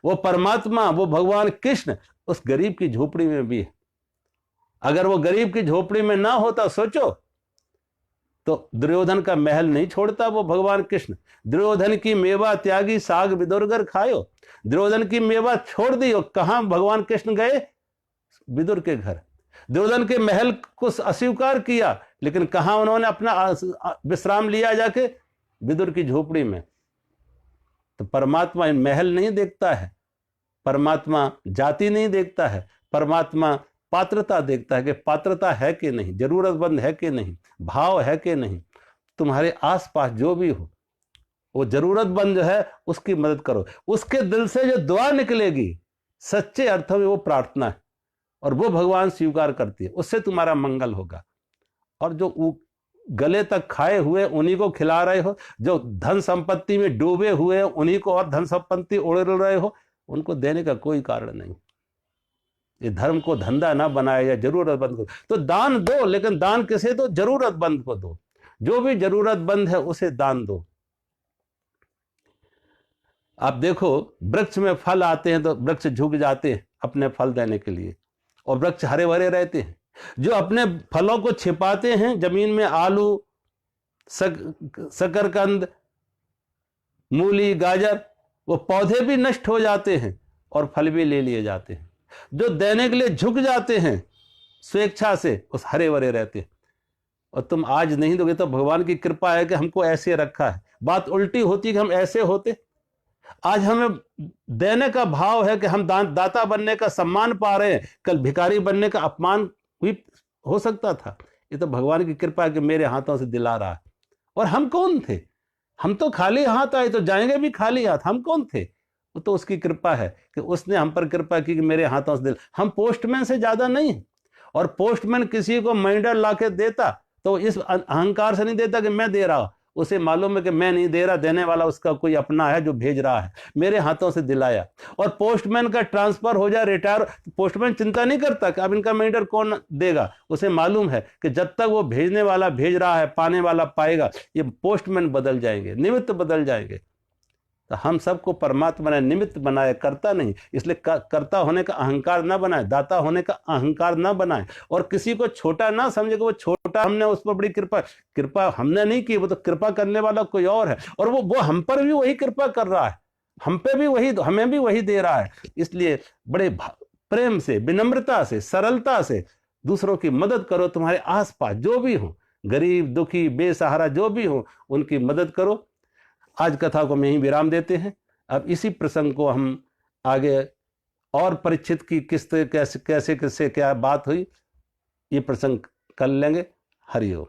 Speaker 1: वो परमात्मा, वो भगवान कृष्ण उस गरीब की झोपड़ी में भी है। अगर वो गरीब की झोपड़ी में ना होता, सोचो, तो दुर्योधन का महल नहीं छोड़ता वो भगवान कृष्ण। दुर्योधन की मेवा त्यागी साग विदुरगर खायो। दुर्योधन की मेवा छोड़ दी और कहां भगवान कृष्ण गए? विदुर के घर। दुर्योधन के महल को अस्वीकार किया, लेकिन कहां उन्होंने अपना विश्राम लिया? जाके विदुर की झोपड़ी में। तो परमात्मा महल नहीं देखता है, परमात्मा जाति नहीं देखता है, परमात्मा पात्रता देखता है कि पात्रता है कि नहीं, जरूरतमंद है कि नहीं, भाव है कि नहीं। तुम्हारे आसपास जो भी हो, वो जरूरतमंद जो है उसकी मदद करो। उसके दिल से जो दुआ निकलेगी, सच्चे अर्थों में वो प्रार्थना है, और वो भगवान स्वीकार करती है। उससे तुम्हारा मंगल होगा। और जो गले तक खाए हुए उन्हीं को खिला रहे हो, जो धन संपत्ति में डूबे हुए उन्हीं को और धन संपत्ति उड़ेल रहे हो, उनको देने का कोई कारण नहीं। ये धर्म को धंधा ना बनाए या जरूरतमंद को। तो दान दो, लेकिन दान किसे दो? जरूरतमंद को दो। जो भी जरूरतमंद है उसे दान दो। आप देखो, वृक्ष में फल आते हैं तो वृक्ष झुक जाते हैं अपने फल देने के लिए, और वृक्ष हरे भरे रहते हैं। जो अपने फलों को छिपाते हैं जमीन में, आलू, शकरकंद, मूली, गाजर, वो पौधे भी नष्ट हो जाते हैं और फल भी ले लिए जाते हैं। जो देने के लिए झुक जाते हैं स्वेच्छा से, उस हरे भरे रहते हैं। और तुम आज नहीं दोगे तो भगवान की कृपा है कि हमको ऐसे रखा है। बात उल्टी होती कि हम ऐसे होते। आज हमें देने का भाव है कि हम दाता बनने का सम्मान पा रहे हैं, कल भिखारी बनने का अपमान भी हो सकता था। ये तो भगवान की कृपा है कि मेरे हाथों से दिला रहा है। और हम कौन थे? हम तो खाली हाथ आए तो जाएंगे भी खाली हाथ। हम कौन थे? वो तो उसकी कृपा है कि उसने हम पर कृपा की कि मेरे हाथों से दिल। हम पोस्टमैन से ज्यादा नहीं हैं। और पोस्टमैन किसी को माइंडर ला के देता तो इस अहंकार से नहीं देता कि मैं दे रहा हूं, उसे मालूम है कि मैं नहीं दे रहा, देने वाला उसका कोई अपना है जो भेज रहा है, मेरे हाथों से दिलाया। और पोस्टमैन का ट्रांसफर हो जाए, रिटायर, पोस्टमैन चिंता नहीं करता कि अब इनका माइंडर कौन देगा। उसे मालूम है कि जब तक वो भेजने वाला भेज रहा है, पाने वाला पाएगा। ये पोस्टमैन बदल जाएंगे, निमित्त बदल जाएंगे। तो हम सबको परमात्मा ने निमित्त बनाए, करता नहीं। इसलिए कर्ता होने का अहंकार ना बनाए, दाता होने का अहंकार ना बनाए, और किसी को छोटा ना समझे कि वो छोटा, हमने उस पर बड़ी कृपा, कृपा हमने नहीं की, वो तो कृपा करने वाला कोई और है। और वो हम पर भी वही कृपा कर रहा है, हम पे भी वही, हमें भी वही दे रहा है। इसलिए बड़े प्रेम से, विनम्रता से, सरलता से दूसरों की मदद करो। तुम्हारे आसपास जो भी हो, गरीब, दुखी, बेसहारा जो भी हो, उनकी मदद करो। आज कथा को मैं ही विराम देते हैं। अब इसी प्रसंग को हम आगे, और परीक्षित की किस कैसे कैसे किससे क्या बात हुई, ये प्रसंग कर लेंगे। हरि ओम।